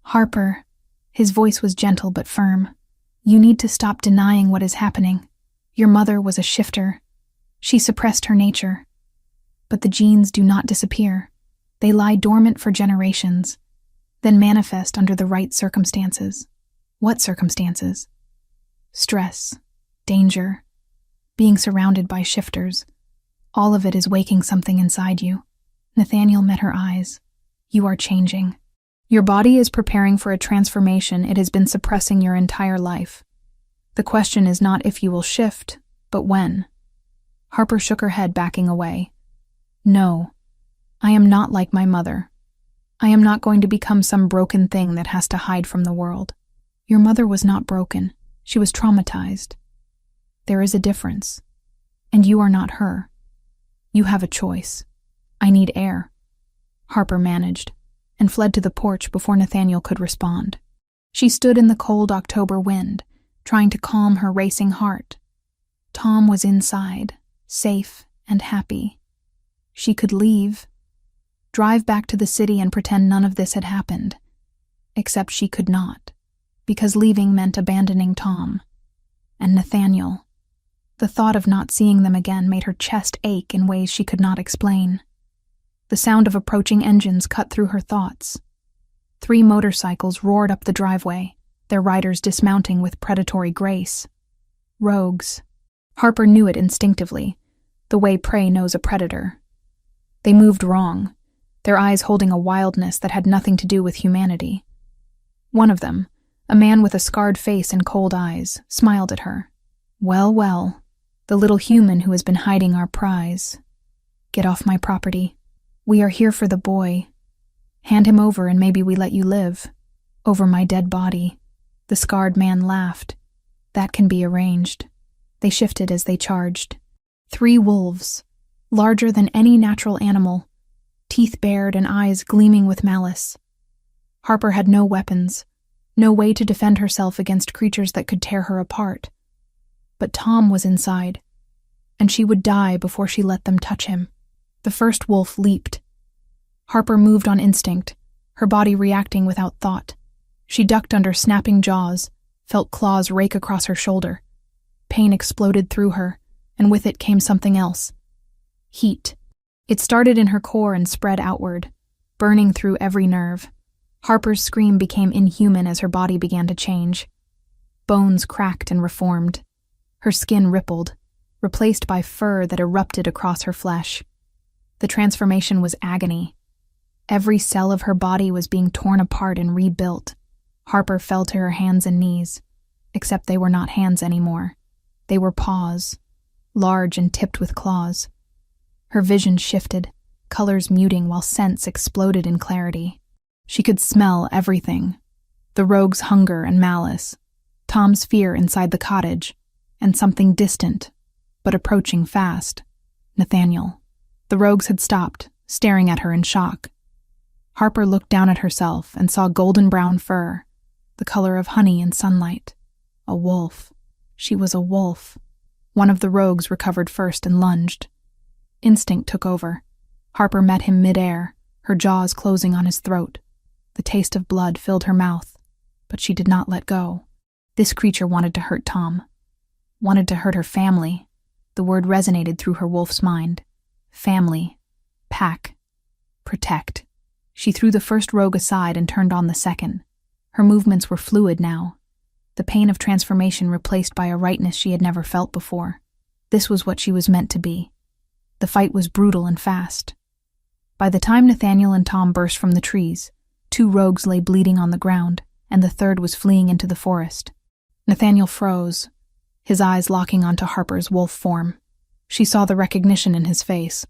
"Harper," his voice was gentle but firm, "you need to stop denying what is happening. Your mother was a shifter. She suppressed her nature. But the genes do not disappear. They lie dormant for generations, then manifest under the right circumstances. What circumstances? Stress, danger, being surrounded by shifters. All of it is waking something inside you. Nathaniel met her eyes. You are changing. Your body is preparing for a transformation it has been suppressing your entire life. The question is not if you will shift, but when. Harper shook her head, backing away. No, I am not like my mother. I am not going to become some broken thing that has to hide from the world. Your mother was not broken. She was traumatized. There is a difference. And you are not her. You have a choice. I need air. Harper managed, and fled to the porch before Nathaniel could respond. She stood in the cold October wind, trying to calm her racing heart. Tom was inside, safe and happy. She could leave, drive back to the city and pretend none of this had happened. Except she could not, because leaving meant abandoning Tom. And Nathaniel. The thought of not seeing them again made her chest ache in ways she could not explain. The sound of approaching engines cut through her thoughts. 3 motorcycles roared up the driveway, their riders dismounting with predatory grace. Rogues. Harper knew it instinctively, the way prey knows a predator. They moved wrong, their eyes holding a wildness that had nothing to do with humanity. One of them, a man with a scarred face and cold eyes, smiled at her. Well, well, the little human who has been hiding our prize. Get off my property. We are here for the boy. Hand him over and maybe we let you live. Over my dead body. The scarred man laughed. That can be arranged. They shifted as they charged. 3 wolves, larger than any natural animal, teeth bared and eyes gleaming with malice. Harper had no weapons, no way to defend herself against creatures that could tear her apart. But Tom was inside, and she would die before she let them touch him. The first wolf leaped. Harper moved on instinct, her body reacting without thought. She ducked under snapping jaws, felt claws rake across her shoulder. Pain exploded through her, and with it came something else. Heat. It started in her core and spread outward, burning through every nerve. Harper's scream became inhuman as her body began to change. Bones cracked and reformed. Her skin rippled, replaced by fur that erupted across her flesh. The transformation was agony. Every cell of her body was being torn apart and rebuilt. Harper fell to her hands and knees, except they were not hands anymore. They were paws, large and tipped with claws. Her vision shifted, colors muting while scents exploded in clarity. She could smell everything. The rogue's hunger and malice, Tom's fear inside the cottage, and something distant, but approaching fast. Nathaniel. The rogues had stopped, staring at her in shock. Harper looked down at herself and saw golden brown fur, the color of honey in sunlight. A wolf. She was a wolf. One of the rogues recovered first and lunged. Instinct took over. Harper met him midair, her jaws closing on his throat. The taste of blood filled her mouth, but she did not let go. This creature wanted to hurt Tom. Wanted to hurt her family. The word resonated through her wolf's mind. Family. Pack. Protect. She threw the first rogue aside and turned on the second. Her movements were fluid now. The pain of transformation replaced by a rightness she had never felt before. This was what she was meant to be. The fight was brutal and fast. By the time Nathaniel and Tom burst from the trees, 2 rogues lay bleeding on the ground, and the third was fleeing into the forest. Nathaniel froze, his eyes locking onto Harper's wolf form. She saw the recognition in his face,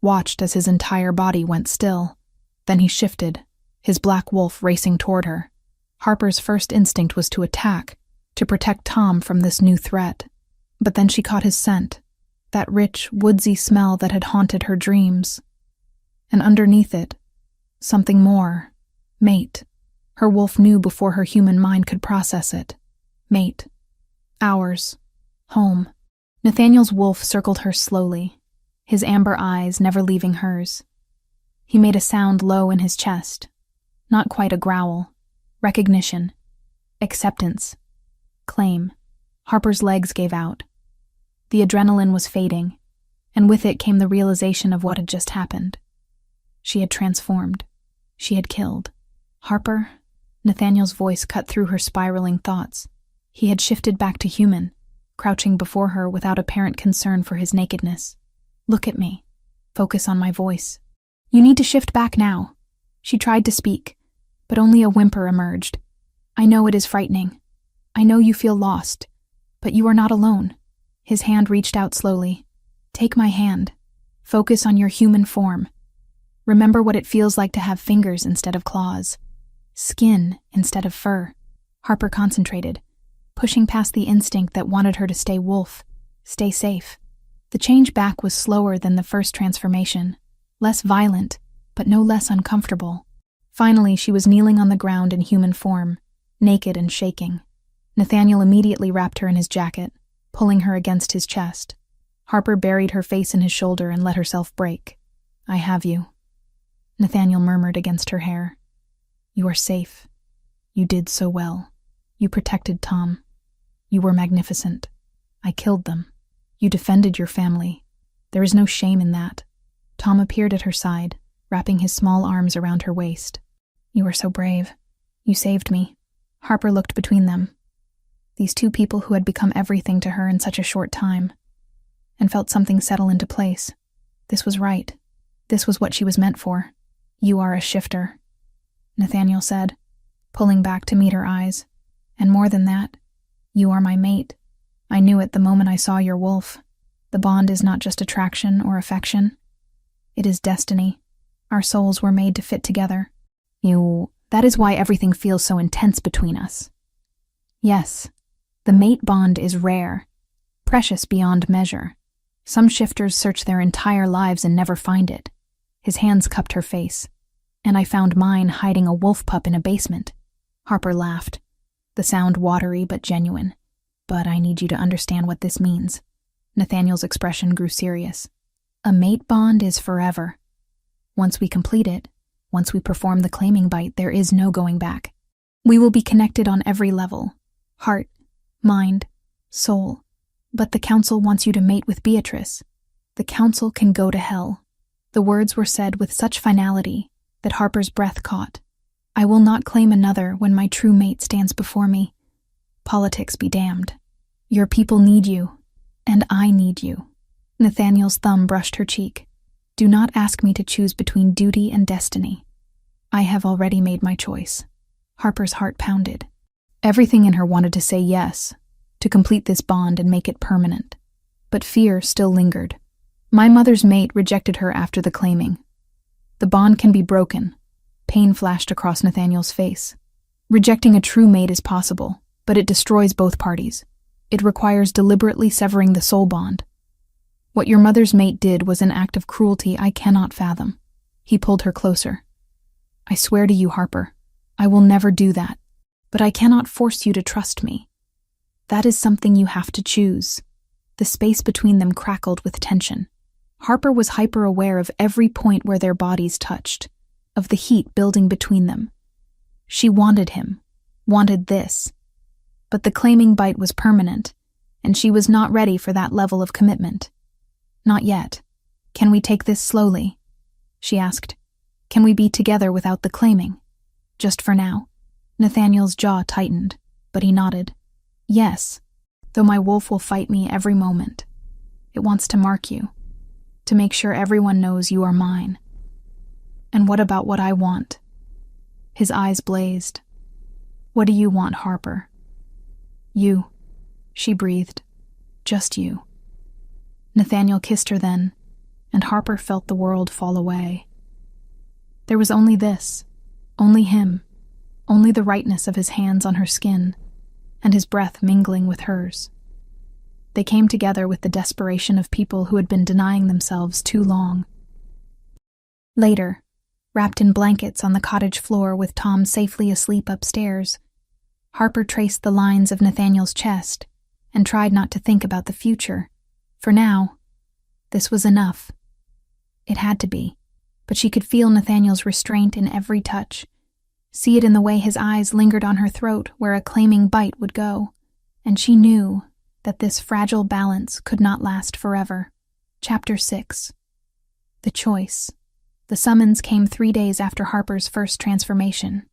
watched as his entire body went still. Then he shifted, his black wolf racing toward her. Harper's first instinct was to attack, to protect Tom from this new threat. But then she caught his scent, that rich, woodsy smell that had haunted her dreams. And underneath it, something more. Mate. Her wolf knew before her human mind could process it. Mate. Ours. Home. Nathaniel's wolf circled her slowly, his amber eyes never leaving hers. He made a sound low in his chest, not quite a growl. Recognition. Acceptance. Claim. Harper's legs gave out. The adrenaline was fading. and with it came the realization of what had just happened. She had transformed. She had killed. Harper? Nathaniel's voice cut through her spiraling thoughts. He had shifted back to human, crouching before her without apparent concern for his nakedness. Look at me. Focus on my voice. You need to shift back now. She tried to speak, but only a whimper emerged. I know it is frightening. I know you feel lost, but you are not alone. His hand reached out slowly. Take my hand. Focus on your human form. Remember what it feels like to have fingers instead of claws, skin instead of fur. Harper concentrated, pushing past the instinct that wanted her to stay wolf, stay safe. The change back was slower than the first transformation, less violent, but no less uncomfortable. Finally, she was kneeling on the ground in human form, naked and shaking. Nathaniel immediately wrapped her in his jacket, pulling her against his chest. Harper buried her face in his shoulder and let herself break. I have you. Nathaniel murmured against her hair. You are safe. You did so well. You protected Tom. You were magnificent. I killed them. You defended your family. There is no shame in that. Tom appeared at her side, wrapping his small arms around her waist. You were so brave. You saved me. Harper looked between them. These two people who had become everything to her in such a short time, and felt something settle into place. This was right. This was what she was meant for. You are a shifter, Nathaniel said, pulling back to meet her eyes. And more than that, you are my mate. I knew it the moment I saw your wolf. The bond is not just attraction or affection. It is destiny. Our souls were made to fit together. That is why everything feels so intense between us. Yes, the mate bond is rare, precious beyond measure. Some shifters search their entire lives and never find it. His hands cupped her face. And I found mine hiding a wolf pup in a basement. Harper laughed, the sound watery but genuine. But I need you to understand what this means. Nathaniel's expression grew serious. A mate bond is forever. Once we complete it, once we perform the claiming bite, there is no going back. We will be connected on every level. Heart, mind, soul. But the council wants you to mate with Beatrice. The council can go to hell. The words were said with such finality that Harper's breath caught. I will not claim another when my true mate stands before me. Politics be damned. Your people need you, and I need you. Nathaniel's thumb brushed her cheek. Do not ask me to choose between duty and destiny. I have already made my choice. Harper's heart pounded. Everything in her wanted to say yes, to complete this bond and make it permanent. But fear still lingered. My mother's mate rejected her after the claiming. The bond can be broken. Pain flashed across Nathaniel's face. Rejecting a true mate is possible, but it destroys both parties. It requires deliberately severing the soul bond. What your mother's mate did was an act of cruelty I cannot fathom. He pulled her closer. I swear to you, Harper, I will never do that, but I cannot force you to trust me. That is something you have to choose. The space between them crackled with tension. Harper was hyper-aware of every point where their bodies touched, of the heat building between them. She wanted him, wanted this. But the claiming bite was permanent, and she was not ready for that level of commitment. Not yet. Can we take this slowly? She asked. Can we be together without the claiming? Just for now. Nathaniel's jaw tightened, but he nodded. Yes, though my wolf will fight me every moment. It wants to mark you, to make sure everyone knows you are mine. And what about what I want? His eyes blazed. What do you want, Harper? You, she breathed. Just you. Nathaniel kissed her then, and Harper felt the world fall away. There was only this, only him, only the rightness of his hands on her skin, and his breath mingling with hers. They came together with the desperation of people who had been denying themselves too long. Later, wrapped in blankets on the cottage floor with Tom safely asleep upstairs, Harper traced the lines of Nathaniel's chest and tried not to think about the future. For now, this was enough. It had to be, but she could feel Nathaniel's restraint in every touch, see it in the way his eyes lingered on her throat where a claiming bite would go, and she knew that this fragile balance could not last forever. Chapter 6. The Choice. The summons came 3 days after Harper's first transformation.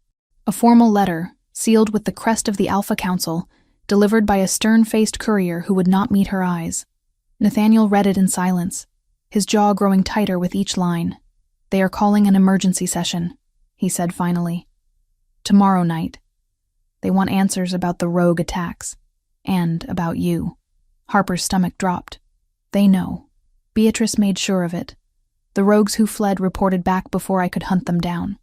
A formal letter, sealed with the crest of the Alpha Council, delivered by a stern-faced courier who would not meet her eyes. Nathaniel read it in silence, his jaw growing tighter with each line. "They are calling an emergency session," he said finally. "Tomorrow night. They want answers about the rogue attacks. And about you." Harper's stomach dropped. "They know. Beatrice made sure of it. The rogues who fled reported back before I could hunt them down.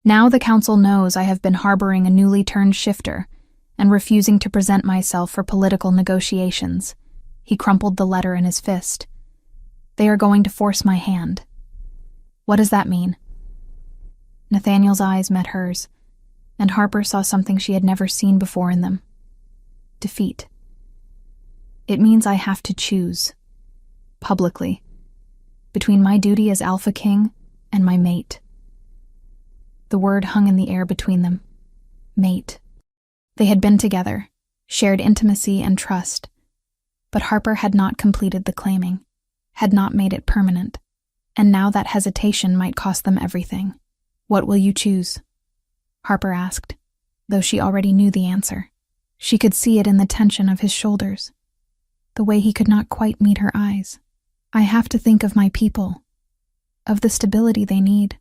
Now the council knows I have been harboring a newly turned shifter and refusing to present myself for political negotiations." He crumpled the letter in his fist. "They are going to force my hand." "What does that mean?" Nathaniel's eyes met hers, and Harper saw something she had never seen before in them. Defeat. "It means I have to choose. Publicly. Between my duty as Alpha King and my mate." The word hung in the air between them. Mate. They had been together, shared intimacy and trust, but Harper had not completed the claiming, had not made it permanent, and now that hesitation might cost them everything. "What will you choose?" Harper asked, though she already knew the answer. She could see it in the tension of his shoulders, the way he could not quite meet her eyes. "I have to think of my people, of the stability they need,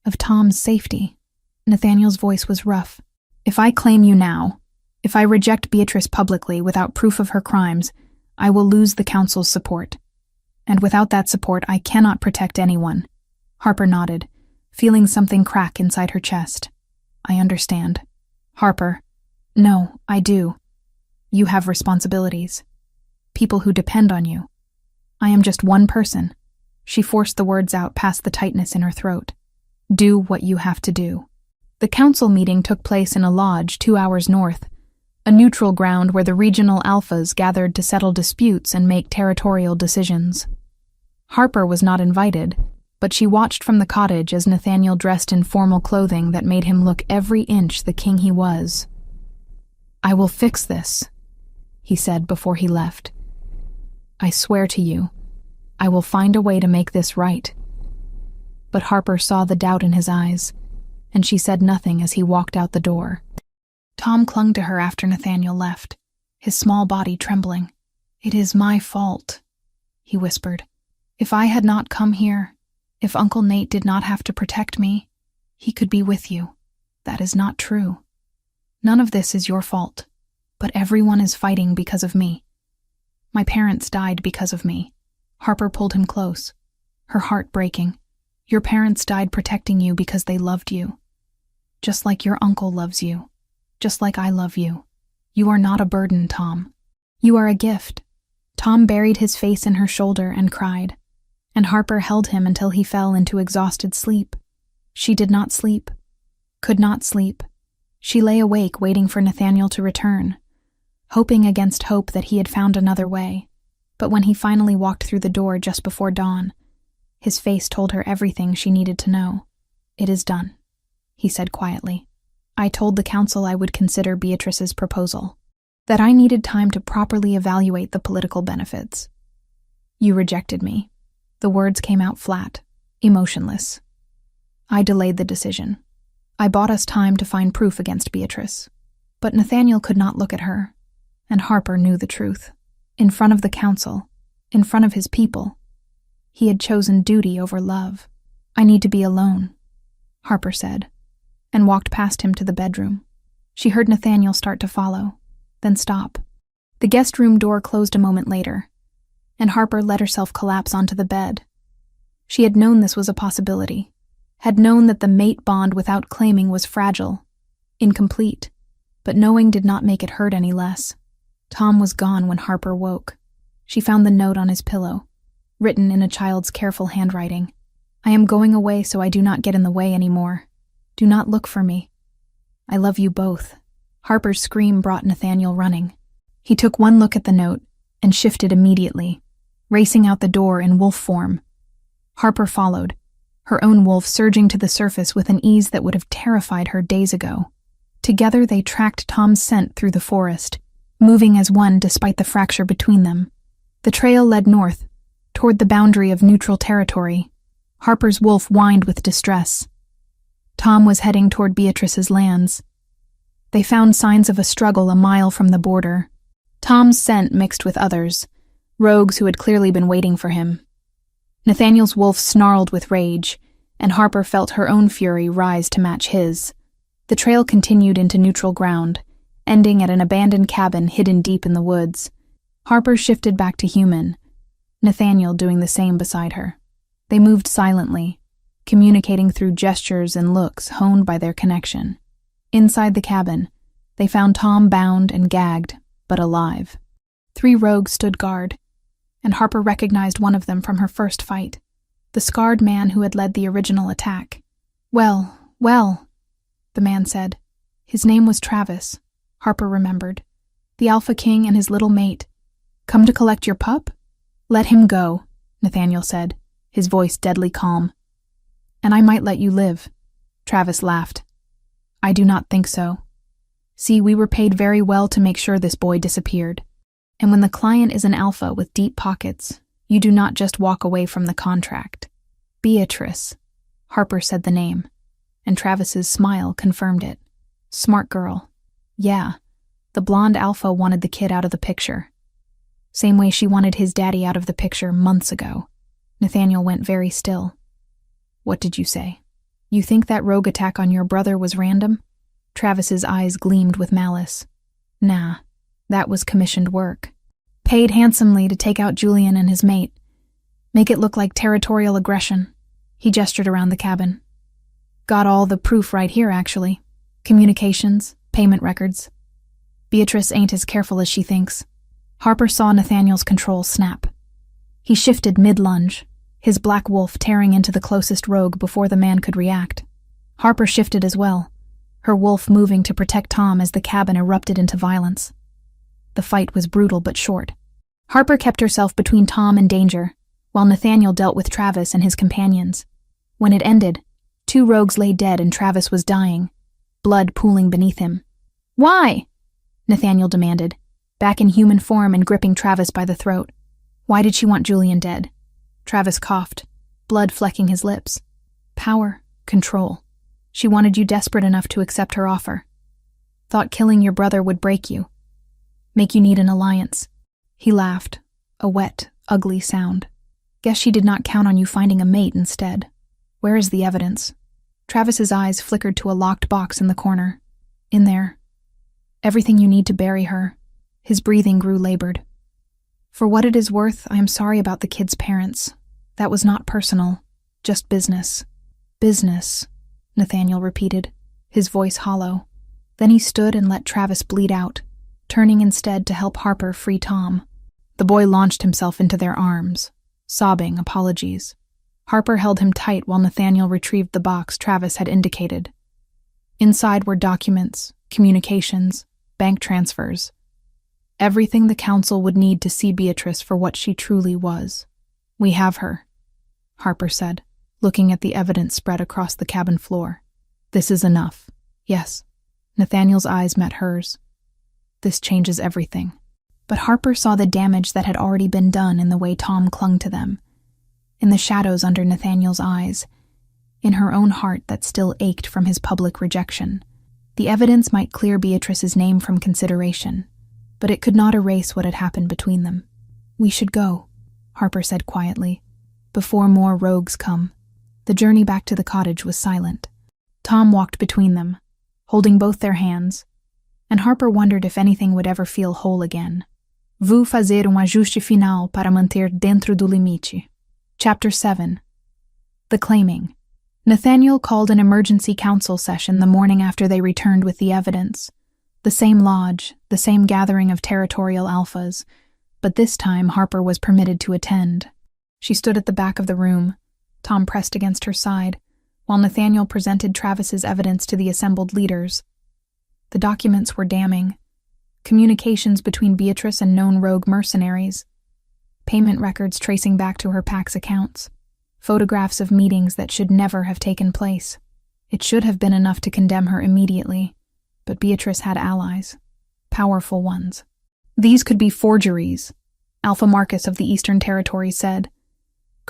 of Tom's safety." Nathaniel's voice was rough. "If I claim you now, if I reject Beatrice publicly without proof of her crimes, I will lose the council's support. And without that support, I cannot protect anyone." Harper nodded, feeling something crack inside her chest. "I understand." "Harper." "No, I do. You have responsibilities. People who depend on you. I am just one person." She forced the words out past the tightness in her throat. "Do what you have to do." The council meeting took place in a lodge 2 hours north, a neutral ground where the regional alphas gathered to settle disputes and make territorial decisions. Harper was not invited, but she watched from the cottage as Nathaniel dressed in formal clothing that made him look every inch the king he was. "I will fix this," he said before he left. "I swear to you, I will find a way to make this right." But Harper saw the doubt in his eyes, and she said nothing as he walked out the door. Tom clung to her after Nathaniel left, his small body trembling. "It is my fault," he whispered. "If I had not come here, if Uncle Nate did not have to protect me, he could be with you. That is not true. None of this is your fault, but everyone is fighting because of me. My parents died because of me." Harper pulled him close, her heart breaking. "Your parents died protecting you because they loved you. Just like your uncle loves you. Just like I love you. You are not a burden, Tom. You are a gift." Tom buried his face in her shoulder and cried, and Harper held him until he fell into exhausted sleep. She did not sleep, could not sleep. She lay awake waiting for Nathaniel to return, hoping against hope that he had found another way. But when he finally walked through the door just before dawn, his face told her everything she needed to know. "It is done," he said quietly. "I told the council I would consider Beatrice's proposal, that I needed time to properly evaluate the political benefits. You rejected me." The words came out flat, emotionless. "I delayed the decision. I bought us time to find proof against Beatrice." But Nathaniel could not look at her, and Harper knew the truth. In front of the council, in front of his people, he had chosen duty over love. "I need to be alone," Harper said, and walked past him to the bedroom. She heard Nathaniel start to follow, then stop. The guest room door closed a moment later, and Harper let herself collapse onto the bed. She had known this was a possibility, had known that the mate bond without claiming was fragile, incomplete, but knowing did not make it hurt any less. Tom was gone when Harper woke. She found the note on his pillow, written in a child's careful handwriting. "I am going away so I do not get in the way anymore. Do not look for me. I love you both." Harper's scream brought Nathaniel running. He took one look at the note and shifted immediately, racing out the door in wolf form. Harper followed, her own wolf surging to the surface with an ease that would have terrified her days ago. Together they tracked Tom's scent through the forest, moving as one despite the fracture between them. The trail led north, toward the boundary of neutral territory. Harper's wolf whined with distress. Tom was heading toward Beatrice's lands. They found signs of a struggle a mile from the border. Tom's scent mixed with others, rogues who had clearly been waiting for him. Nathaniel's wolf snarled with rage, and Harper felt her own fury rise to match his. The trail continued into neutral ground, ending at an abandoned cabin hidden deep in the woods. Harper shifted back to human, Nathaniel doing the same beside her. They moved silently, communicating through gestures and looks honed by their connection. Inside the cabin, they found Tom bound and gagged, but alive. 3 rogues stood guard, and Harper recognized one of them from her first fight, the scarred man who had led the original attack. Well, the man said. His name was Travis, Harper remembered. The Alpha King and his little mate. Come to collect your pup? Let him go, Nathaniel said, his voice deadly calm. And I might let you live. Travis laughed. I do not think so. See, we were paid very well to make sure this boy disappeared. And when the client is an alpha with deep pockets, you do not just walk away from the contract. Beatrice. Harper said the name, and Travis's smile confirmed it. Smart girl. Yeah, the blonde alpha wanted the kid out of the picture. Same way she wanted his daddy out of the picture months ago. Nathaniel went very still. What did you say? You think that rogue attack on your brother was random? Travis's eyes gleamed with malice. Nah, that was commissioned work. Paid handsomely to take out Julian and his mate. Make it look like territorial aggression. He gestured around the cabin. Got all the proof right here, actually. Communications, payment records. Beatrice ain't as careful as she thinks. Harper saw Nathaniel's control snap. He shifted mid-lunge, his black wolf tearing into the closest rogue before the man could react. Harper shifted as well, her wolf moving to protect Tom as the cabin erupted into violence. The fight was brutal but short. Harper kept herself between Tom and danger, while Nathaniel dealt with Travis and his companions. When it ended, 2 rogues lay dead and Travis was dying, blood pooling beneath him. Why? Nathaniel demanded, back in human form and gripping Travis by the throat. Why did she want Julian dead? Travis coughed, blood flecking his lips. Power, control. She wanted you desperate enough to accept her offer. Thought killing your brother would break you. Make you need an alliance. He laughed, a wet, ugly sound. Guess she did not count on you finding a mate instead. Where is the evidence? Travis's eyes flickered to a locked box in the corner. In there. Everything you need to bury her. His breathing grew labored. For what it is worth, I am sorry about the kid's parents. That was not personal, just business. Business, Nathaniel repeated, his voice hollow. Then he stood and let Travis bleed out, turning instead to help Harper free Tom. The boy launched himself into their arms, sobbing apologies. Harper held him tight while Nathaniel retrieved the box Travis had indicated. Inside were documents, communications, bank transfers. Everything the council would need to see Beatrice for what she truly was. We have her, Harper said, looking at the evidence spread across the cabin floor. This is enough. Yes. Nathaniel's eyes met hers. This changes everything. But Harper saw the damage that had already been done in the way Tom clung to them, in the shadows under Nathaniel's eyes, in her own heart that still ached from his public rejection. The evidence might clear Beatrice's name from consideration, but it could not erase what had happened between them. We should go, Harper said quietly, before more rogues come. The journey back to the cottage was silent. Tom walked between them, holding both their hands, and Harper wondered if anything would ever feel whole again. Vou fazer ajuste final para manter dentro do limite. Chapter 7. The Claiming. Nathaniel called an emergency council session the morning after they returned with the evidence. The same lodge, the same gathering of territorial alphas, but this time Harper was permitted to attend. She stood at the back of the room, Tom pressed against her side, while Nathaniel presented Travis's evidence to the assembled leaders. The documents were damning. Communications between Beatrice and known rogue mercenaries. Payment records tracing back to her PAX accounts. Photographs of meetings that should never have taken place. It should have been enough to condemn her immediately, but Beatrice had allies. Powerful ones. These could be forgeries, Alpha Marcus of the Eastern Territory said,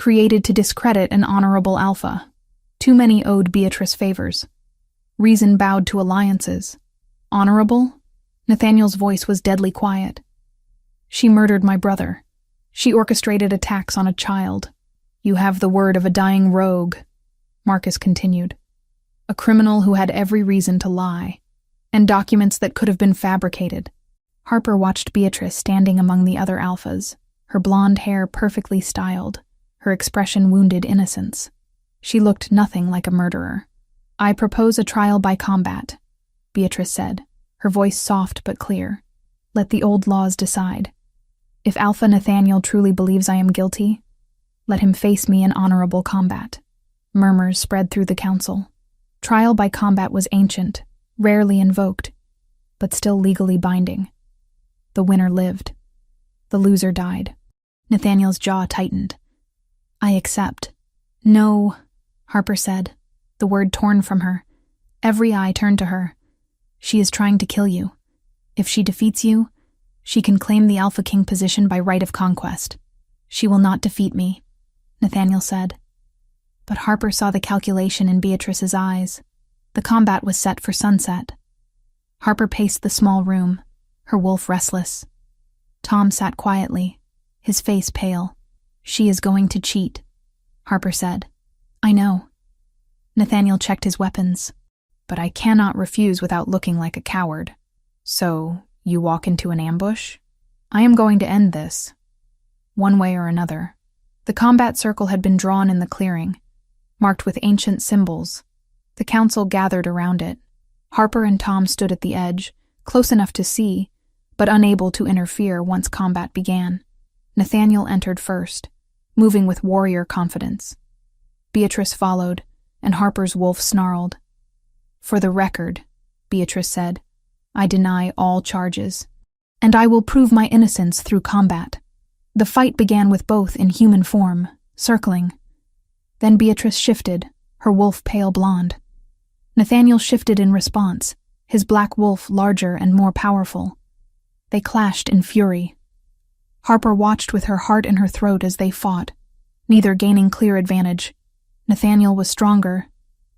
created to discredit an honorable alpha. Too many owed Beatrice favors. Reason bowed to alliances. Honorable? Nathaniel's voice was deadly quiet. She murdered my brother. She orchestrated attacks on a child. You have the word of a dying rogue, Marcus continued. A criminal who had every reason to lie, and documents that could have been fabricated. Harper watched Beatrice standing among the other alphas, her blonde hair perfectly styled, her expression wounded innocence. She looked nothing like a murderer. I propose a trial by combat, Beatrice said, her voice soft but clear. Let the old laws decide. If Alpha Nathaniel truly believes I am guilty, let him face me in honorable combat. Murmurs spread through the council. Trial by combat was ancient, rarely invoked, but still legally binding. The winner lived. The loser died. Nathaniel's jaw tightened. I accept. No, Harper said, the word torn from her. Every eye turned to her. She is trying to kill you. If she defeats you, she can claim the Alpha King position by right of conquest. She will not defeat me, Nathaniel said. But Harper saw the calculation in Beatrice's eyes. The combat was set for sunset. Harper paced the small room, her wolf restless. Tom sat quietly, his face pale. She is going to cheat, Harper said. I know. Nathaniel checked his weapons. But I cannot refuse without looking like a coward. So, you walk into an ambush? I am going to end this. One way or another. The combat circle had been drawn in the clearing, marked with ancient symbols. The council gathered around it. Harper and Tom stood at the edge, close enough to see, but unable to interfere once combat began. Nathaniel entered first, moving with warrior confidence. Beatrice followed, and Harper's wolf snarled. For the record, Beatrice said, I deny all charges, and I will prove my innocence through combat. The fight began with both in human form, circling. Then Beatrice shifted, her wolf pale blonde. Nathaniel shifted in response, his black wolf larger and more powerful. They clashed in fury. Harper watched with her heart in her throat as they fought, neither gaining clear advantage. Nathaniel was stronger,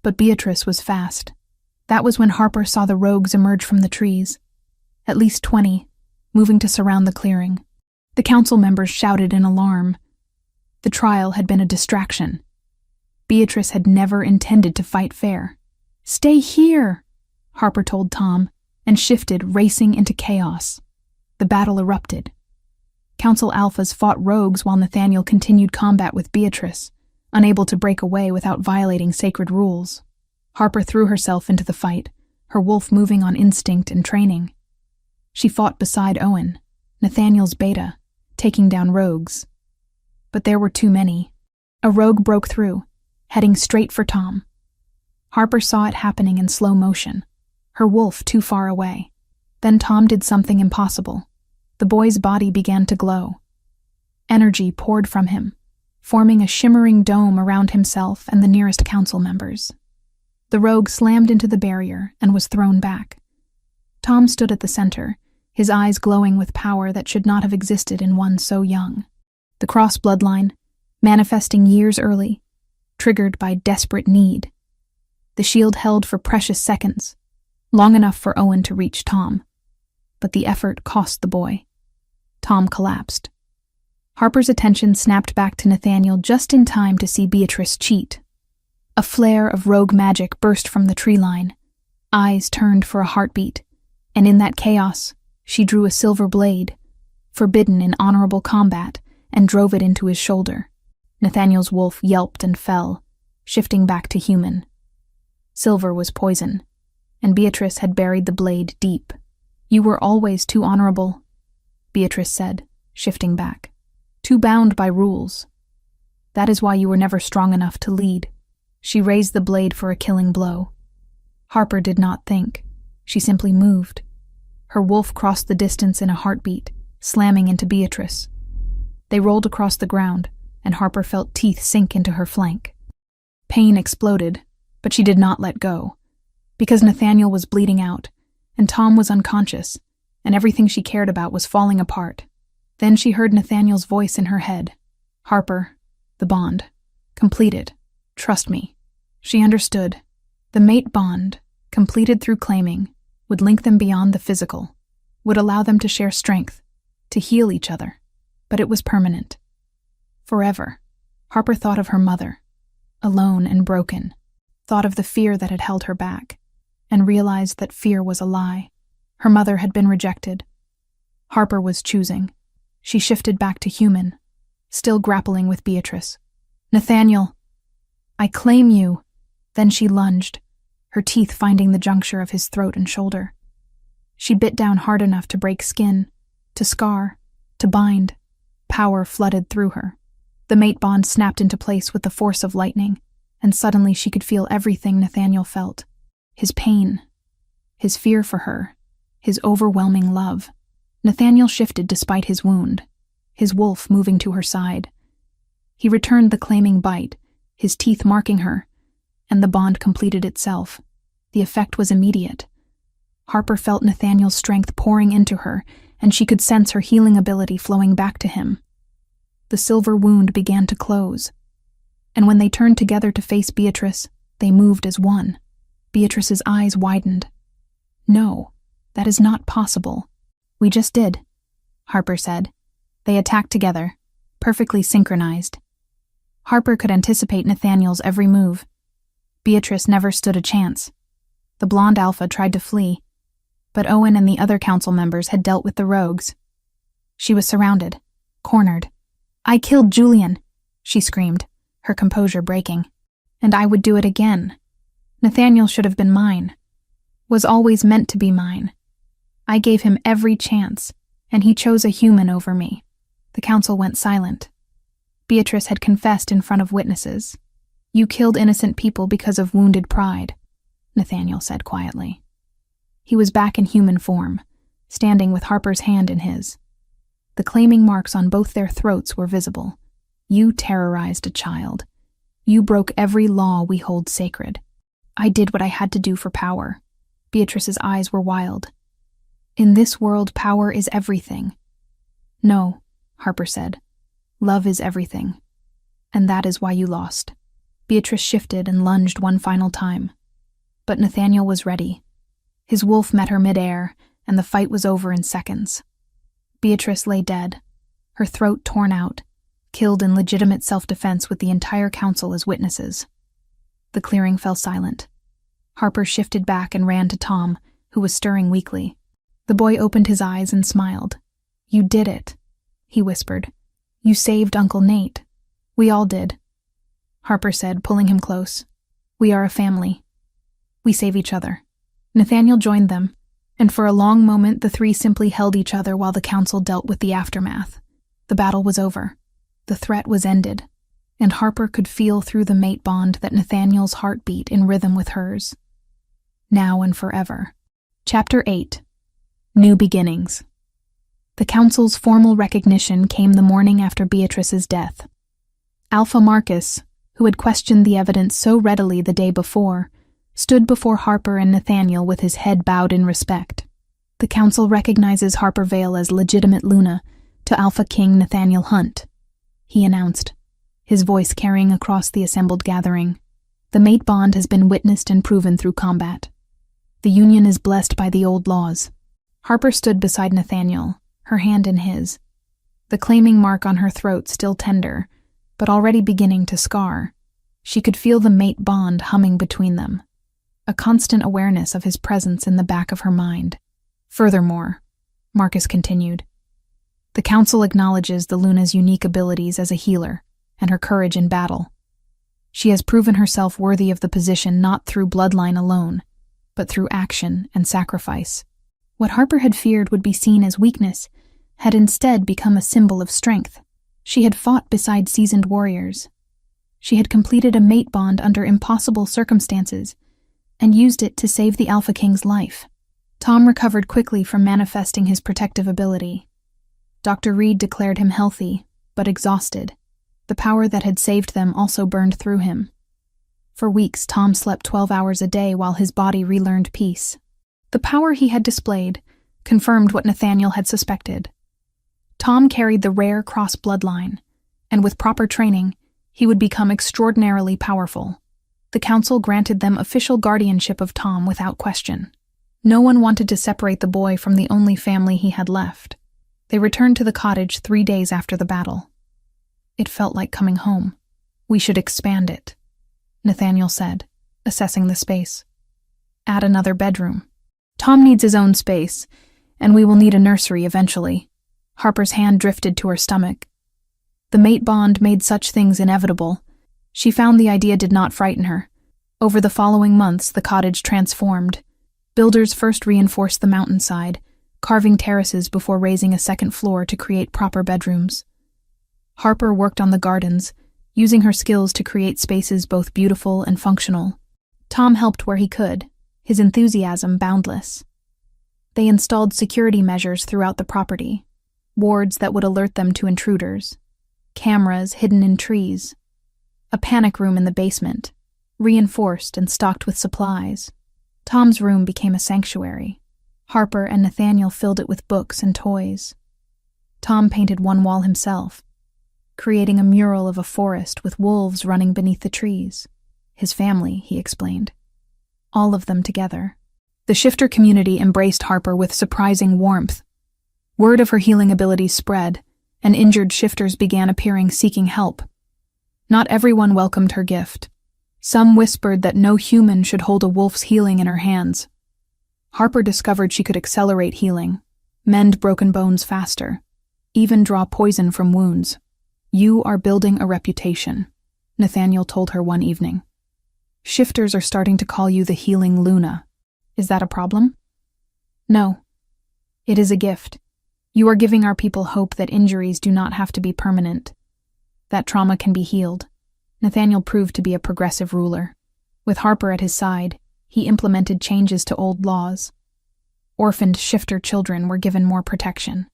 but Beatrice was fast. That was when Harper saw the rogues emerge from the trees. At least 20, moving to surround the clearing. The council members shouted in alarm. The trial had been a distraction. Beatrice had never intended to fight fair. Stay here, Harper told Tom, and shifted, racing into chaos. The battle erupted. Council alphas fought rogues while Nathaniel continued combat with Beatrice, unable to break away without violating sacred rules. Harper threw herself into the fight, her wolf moving on instinct and training. She fought beside Owen, Nathaniel's beta, taking down rogues. But there were too many. A rogue broke through, heading straight for Tom. Harper saw it happening in slow motion, her wolf too far away. Then Tom did something impossible. The boy's body began to glow. Energy poured from him, forming a shimmering dome around himself and the nearest council members. The rogue slammed into the barrier and was thrown back. Tom stood at the center, his eyes glowing with power that should not have existed in one so young. The cross bloodline, manifesting years early, triggered by desperate need. The shield held for precious seconds, long enough for Owen to reach Tom. But the effort cost the boy. Tom collapsed. Harper's attention snapped back to Nathaniel just in time to see Beatrice cheat. A flare of rogue magic burst from the tree line. Eyes turned for a heartbeat, and in that chaos, she drew a silver blade, forbidden in honorable combat, and drove it into his shoulder. Nathaniel's wolf yelped and fell, shifting back to human. Silver was poison, and Beatrice had buried the blade deep. You were always too honorable, Beatrice said, shifting back. Too bound by rules. That is why you were never strong enough to lead. She raised the blade for a killing blow. Harper did not think. She simply moved. Her wolf crossed the distance in a heartbeat, slamming into Beatrice. They rolled across the ground, and Harper felt teeth sink into her flank. Pain exploded, but she did not let go, because Nathaniel was bleeding out, and Tom was unconscious, and everything she cared about was falling apart. Then she heard Nathaniel's voice in her head. Harper, The bond. Completed. Trust me. She understood. The mate bond, completed through claiming, would link them beyond the physical, would allow them to share strength, to heal each other. But it was permanent. Forever. Harper thought of her mother, alone and broken, thought of the fear that had held her back, and realized that fear was a lie. Her mother had been rejected. Harper was choosing. She shifted back to human, still grappling with Beatrice. "Nathaniel, I claim you." Then she lunged, her teeth finding the juncture of his throat and shoulder. She bit down hard enough to break skin, to scar, to bind. Power flooded through her. The mate bond snapped into place with the force of lightning, and suddenly she could feel everything Nathaniel felt. His pain, his fear for her, his overwhelming love. Nathaniel shifted despite his wound, his wolf moving to her side. He returned the claiming bite, his teeth marking her, and the bond completed itself. The effect was immediate. Harper felt Nathaniel's strength pouring into her, and she could sense her healing ability flowing back to him. The silver wound began to close, and when they turned together to face Beatrice, they moved as one. Beatrice's eyes widened. "No, that is not possible." "We just did," Harper said. They attacked together, perfectly synchronized. Harper could anticipate Nathaniel's every move. Beatrice never stood a chance. The blonde alpha tried to flee, but Owen and the other council members had dealt with the rogues. She was surrounded, cornered. "I killed Julian," she screamed, her composure breaking. "And I would do it again. Nathaniel should have been mine. Was always meant to be mine. I gave him every chance, and he chose a human over me." The council went silent. Beatrice had confessed in front of witnesses. "You killed innocent people because of wounded pride," Nathaniel said quietly. He was back in human form, standing with Harper's hand in his. The claiming marks on both their throats were visible. "You terrorized a child. You broke every law we hold sacred. I did what I had to do for power." Beatrice's eyes were wild. "In this world, power is everything." "No," Harper said. "Love is everything. And that is why you lost." Beatrice shifted and lunged one final time. But Nathaniel was ready. His wolf met her midair, and the fight was over in seconds. Beatrice lay dead, her throat torn out, killed in legitimate self-defense with the entire council as witnesses. The clearing fell silent. Harper shifted back and ran to Tom, who was stirring weakly. The boy opened his eyes and smiled. "You did it," he whispered. "You saved Uncle Nate. We all did," Harper said, pulling him close. "We are a family. We save each other." Nathaniel joined them, and for a long moment the three simply held each other while the council dealt with the aftermath. The battle was over. The threat was ended, and Harper could feel through the mate bond that Nathaniel's heart beat in rhythm with hers. Now and forever. Chapter 8. New Beginnings. The council's formal recognition came the morning after Beatrice's death. Alpha Marcus, who had questioned the evidence so readily the day before, stood before Harper and Nathaniel with his head bowed in respect. The council recognizes Harper Vale as legitimate Luna to Alpha King Nathaniel Hunt, he announced, his voice carrying across the assembled gathering. The mate bond has been witnessed and proven through combat. The union is blessed by the old laws. Harper stood beside Nathaniel, her hand in his, the claiming mark on her throat still tender, but already beginning to scar. She could feel the mate bond humming between them, a constant awareness of his presence in the back of her mind. "Furthermore," Marcus continued, "the council acknowledges the Luna's unique abilities as a healer and her courage in battle. She has proven herself worthy of the position not through bloodline alone, but through action and sacrifice." What Harper had feared would be seen as weakness had instead become a symbol of strength. She had fought beside seasoned warriors. She had completed a mate bond under impossible circumstances and used it to save the Alpha King's life. Tom recovered quickly from manifesting his protective ability. Dr. Reed declared him healthy, but exhausted. The power that had saved them also burned through him. For weeks, Tom slept 12 hours a day while his body relearned peace. The power he had displayed confirmed what Nathaniel had suspected. Tom carried the rare cross bloodline, and with proper training, He would become extraordinarily powerful. The council granted them official guardianship of Tom without question. No one wanted to separate the boy from the only family he had left. They returned to the cottage 3 days after the battle. It felt like coming home. We should expand it, Nathaniel said, assessing the space. Add another bedroom. Tom needs his own space, and we will need a nursery eventually. Harper's hand drifted to her stomach. The mate bond made such things inevitable. She found the idea did not frighten her. Over the following months, the cottage transformed. Builders first reinforced the mountainside, carving terraces before raising a second floor to create proper bedrooms. Harper worked on the gardens, using her skills to create spaces both beautiful and functional. Tom helped where he could, his enthusiasm boundless. They installed security measures throughout the property, wards that would alert them to intruders, cameras hidden in trees, a panic room in the basement, reinforced and stocked with supplies. Tom's room became a sanctuary. Harper and Nathaniel filled it with books and toys. Tom painted one wall himself, creating a mural of a forest with wolves running beneath the trees. His family, he explained. All of them together. The shifter community embraced Harper with surprising warmth. Word of her healing abilities spread, and injured shifters began appearing seeking help. Not everyone welcomed her gift. Some whispered that no human should hold a wolf's healing in her hands. Harper discovered she could accelerate healing, mend broken bones faster, even draw poison from wounds. You are building a reputation, Nathaniel told her one evening. Shifters are starting to call you the healing Luna. Is that a problem? No. It is a gift. You are giving our people hope that injuries do not have to be permanent, that trauma can be healed. Nathaniel proved to be a progressive ruler. With Harper at his side, he implemented changes to old laws. Orphaned shifter children were given more protection.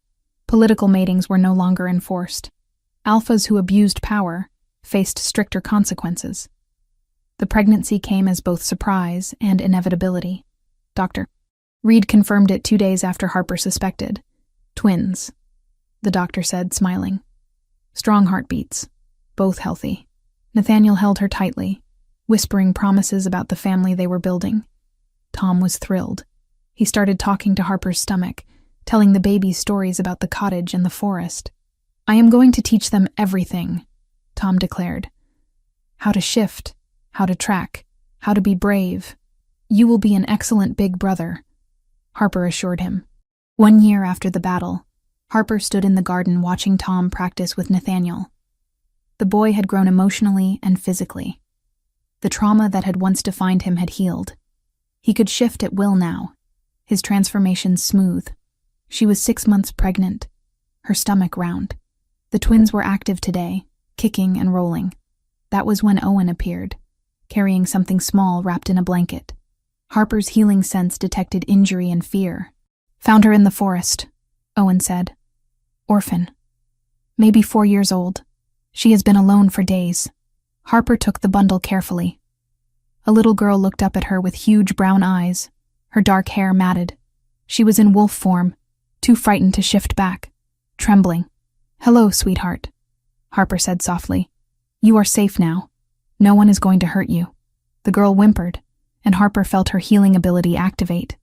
Political matings were no longer enforced. Alphas who abused power faced stricter consequences. The pregnancy came as both surprise and inevitability. Dr. Reed confirmed it 2 days after Harper suspected. Twins, the doctor said, smiling. Strong heartbeats, both healthy. Nathaniel held her tightly, whispering promises about the family they were building. Tom was thrilled. He started talking to Harper's stomach, telling the babies stories about the cottage and the forest. I am going to teach them everything, Tom declared. How to shift, how to track, how to be brave. You will be an excellent big brother, Harper assured him. 1 year after the battle, Harper stood in the garden watching Tom practice with Nathaniel. The boy had grown emotionally and physically. The trauma that had once defined him had healed. He could shift at will now, his transformation smooth. She was 6 months pregnant, her stomach round. The twins were active today, kicking and rolling. That was when Owen appeared, carrying something small wrapped in a blanket. Harper's healing sense detected injury and fear. Found her in the forest, Owen said. Orphan. Maybe 4 years old. She has been alone for days. Harper took the bundle carefully. A little girl looked up at her with huge brown eyes, her dark hair matted. She was in wolf form, too frightened to shift back, trembling. Hello, sweetheart, Harper said softly. You are safe now. No one is going to hurt you. The girl whimpered, and Harper felt her healing ability activate.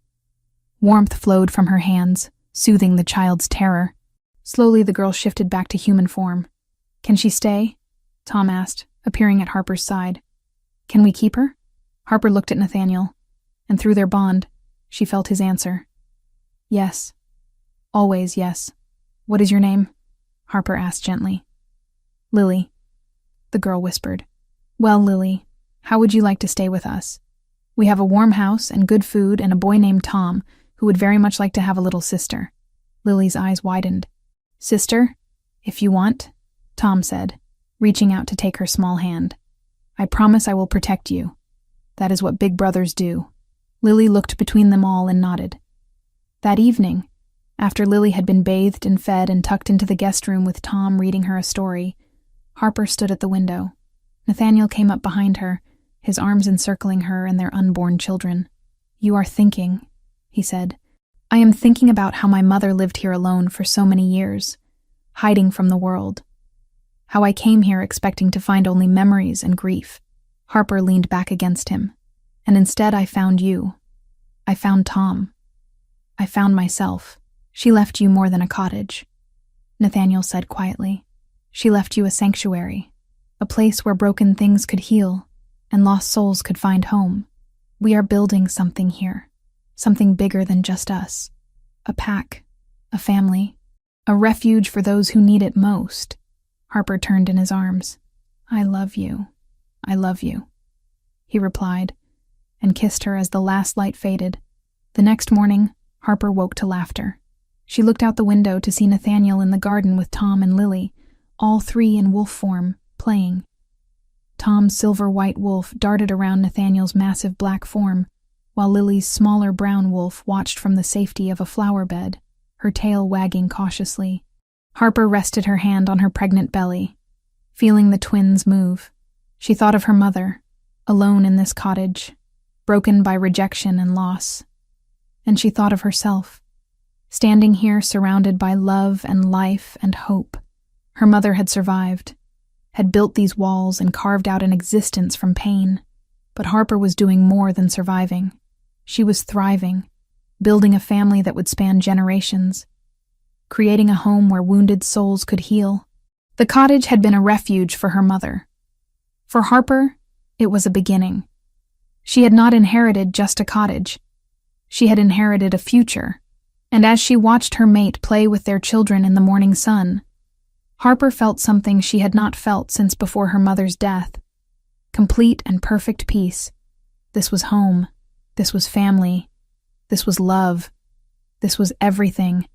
Warmth flowed from her hands, soothing the child's terror. Slowly the girl shifted back to human form. Can she stay? Tom asked, appearing at Harper's side. Can we keep her? Harper looked at Nathaniel, and through their bond, she felt his answer. Yes. Always yes. What is your name? Harper asked gently. Lily, the girl whispered. Well, Lily, how would you like to stay with us? We have a warm house and good food and a boy named Tom who would very much like to have a little sister. Lily's eyes widened. Sister, if you want, Tom said, reaching out to take her small hand. I promise I will protect you. That is what big brothers do. Lily looked between them all and nodded. That evening, after Lily had been bathed and fed and tucked into the guest room with Tom reading her a story, Harper stood at the window. Nathaniel came up behind her, his arms encircling her and their unborn children. You are thinking, he said. I am thinking about how my mother lived here alone for so many years, hiding from the world. How I came here expecting to find only memories and grief. Harper leaned back against him. And instead I found you. I found Tom. I found myself. She left you more than a cottage, Nathaniel said quietly. She left you a sanctuary, a place where broken things could heal and lost souls could find home. We are building something here, something bigger than just us. A pack, a family, a refuge for those who need it most. Harper turned in his arms. I love you. I love you, he replied, and kissed her as the last light faded. The next morning, Harper woke to laughter. She looked out the window to see Nathaniel in the garden with Tom and Lily, all three in wolf form, playing. Tom's silver-white wolf darted around Nathaniel's massive black form, while Lily's smaller brown wolf watched from the safety of a flower bed, her tail wagging cautiously. Harper rested her hand on her pregnant belly, feeling the twins move. She thought of her mother, alone in this cottage, broken by rejection and loss. And she thought of herself, standing here surrounded by love and life and hope. Her mother had survived, had built these walls and carved out an existence from pain. But Harper was doing more than surviving. She was thriving, building a family that would span generations, creating a home where wounded souls could heal. The cottage had been a refuge for her mother. For Harper, it was a beginning. She had not inherited just a cottage. She had inherited a future, and as she watched her mate play with their children in the morning sun, Harper felt something she had not felt since before her mother's death. Complete and perfect peace. This was home. This was family. This was love. This was everything.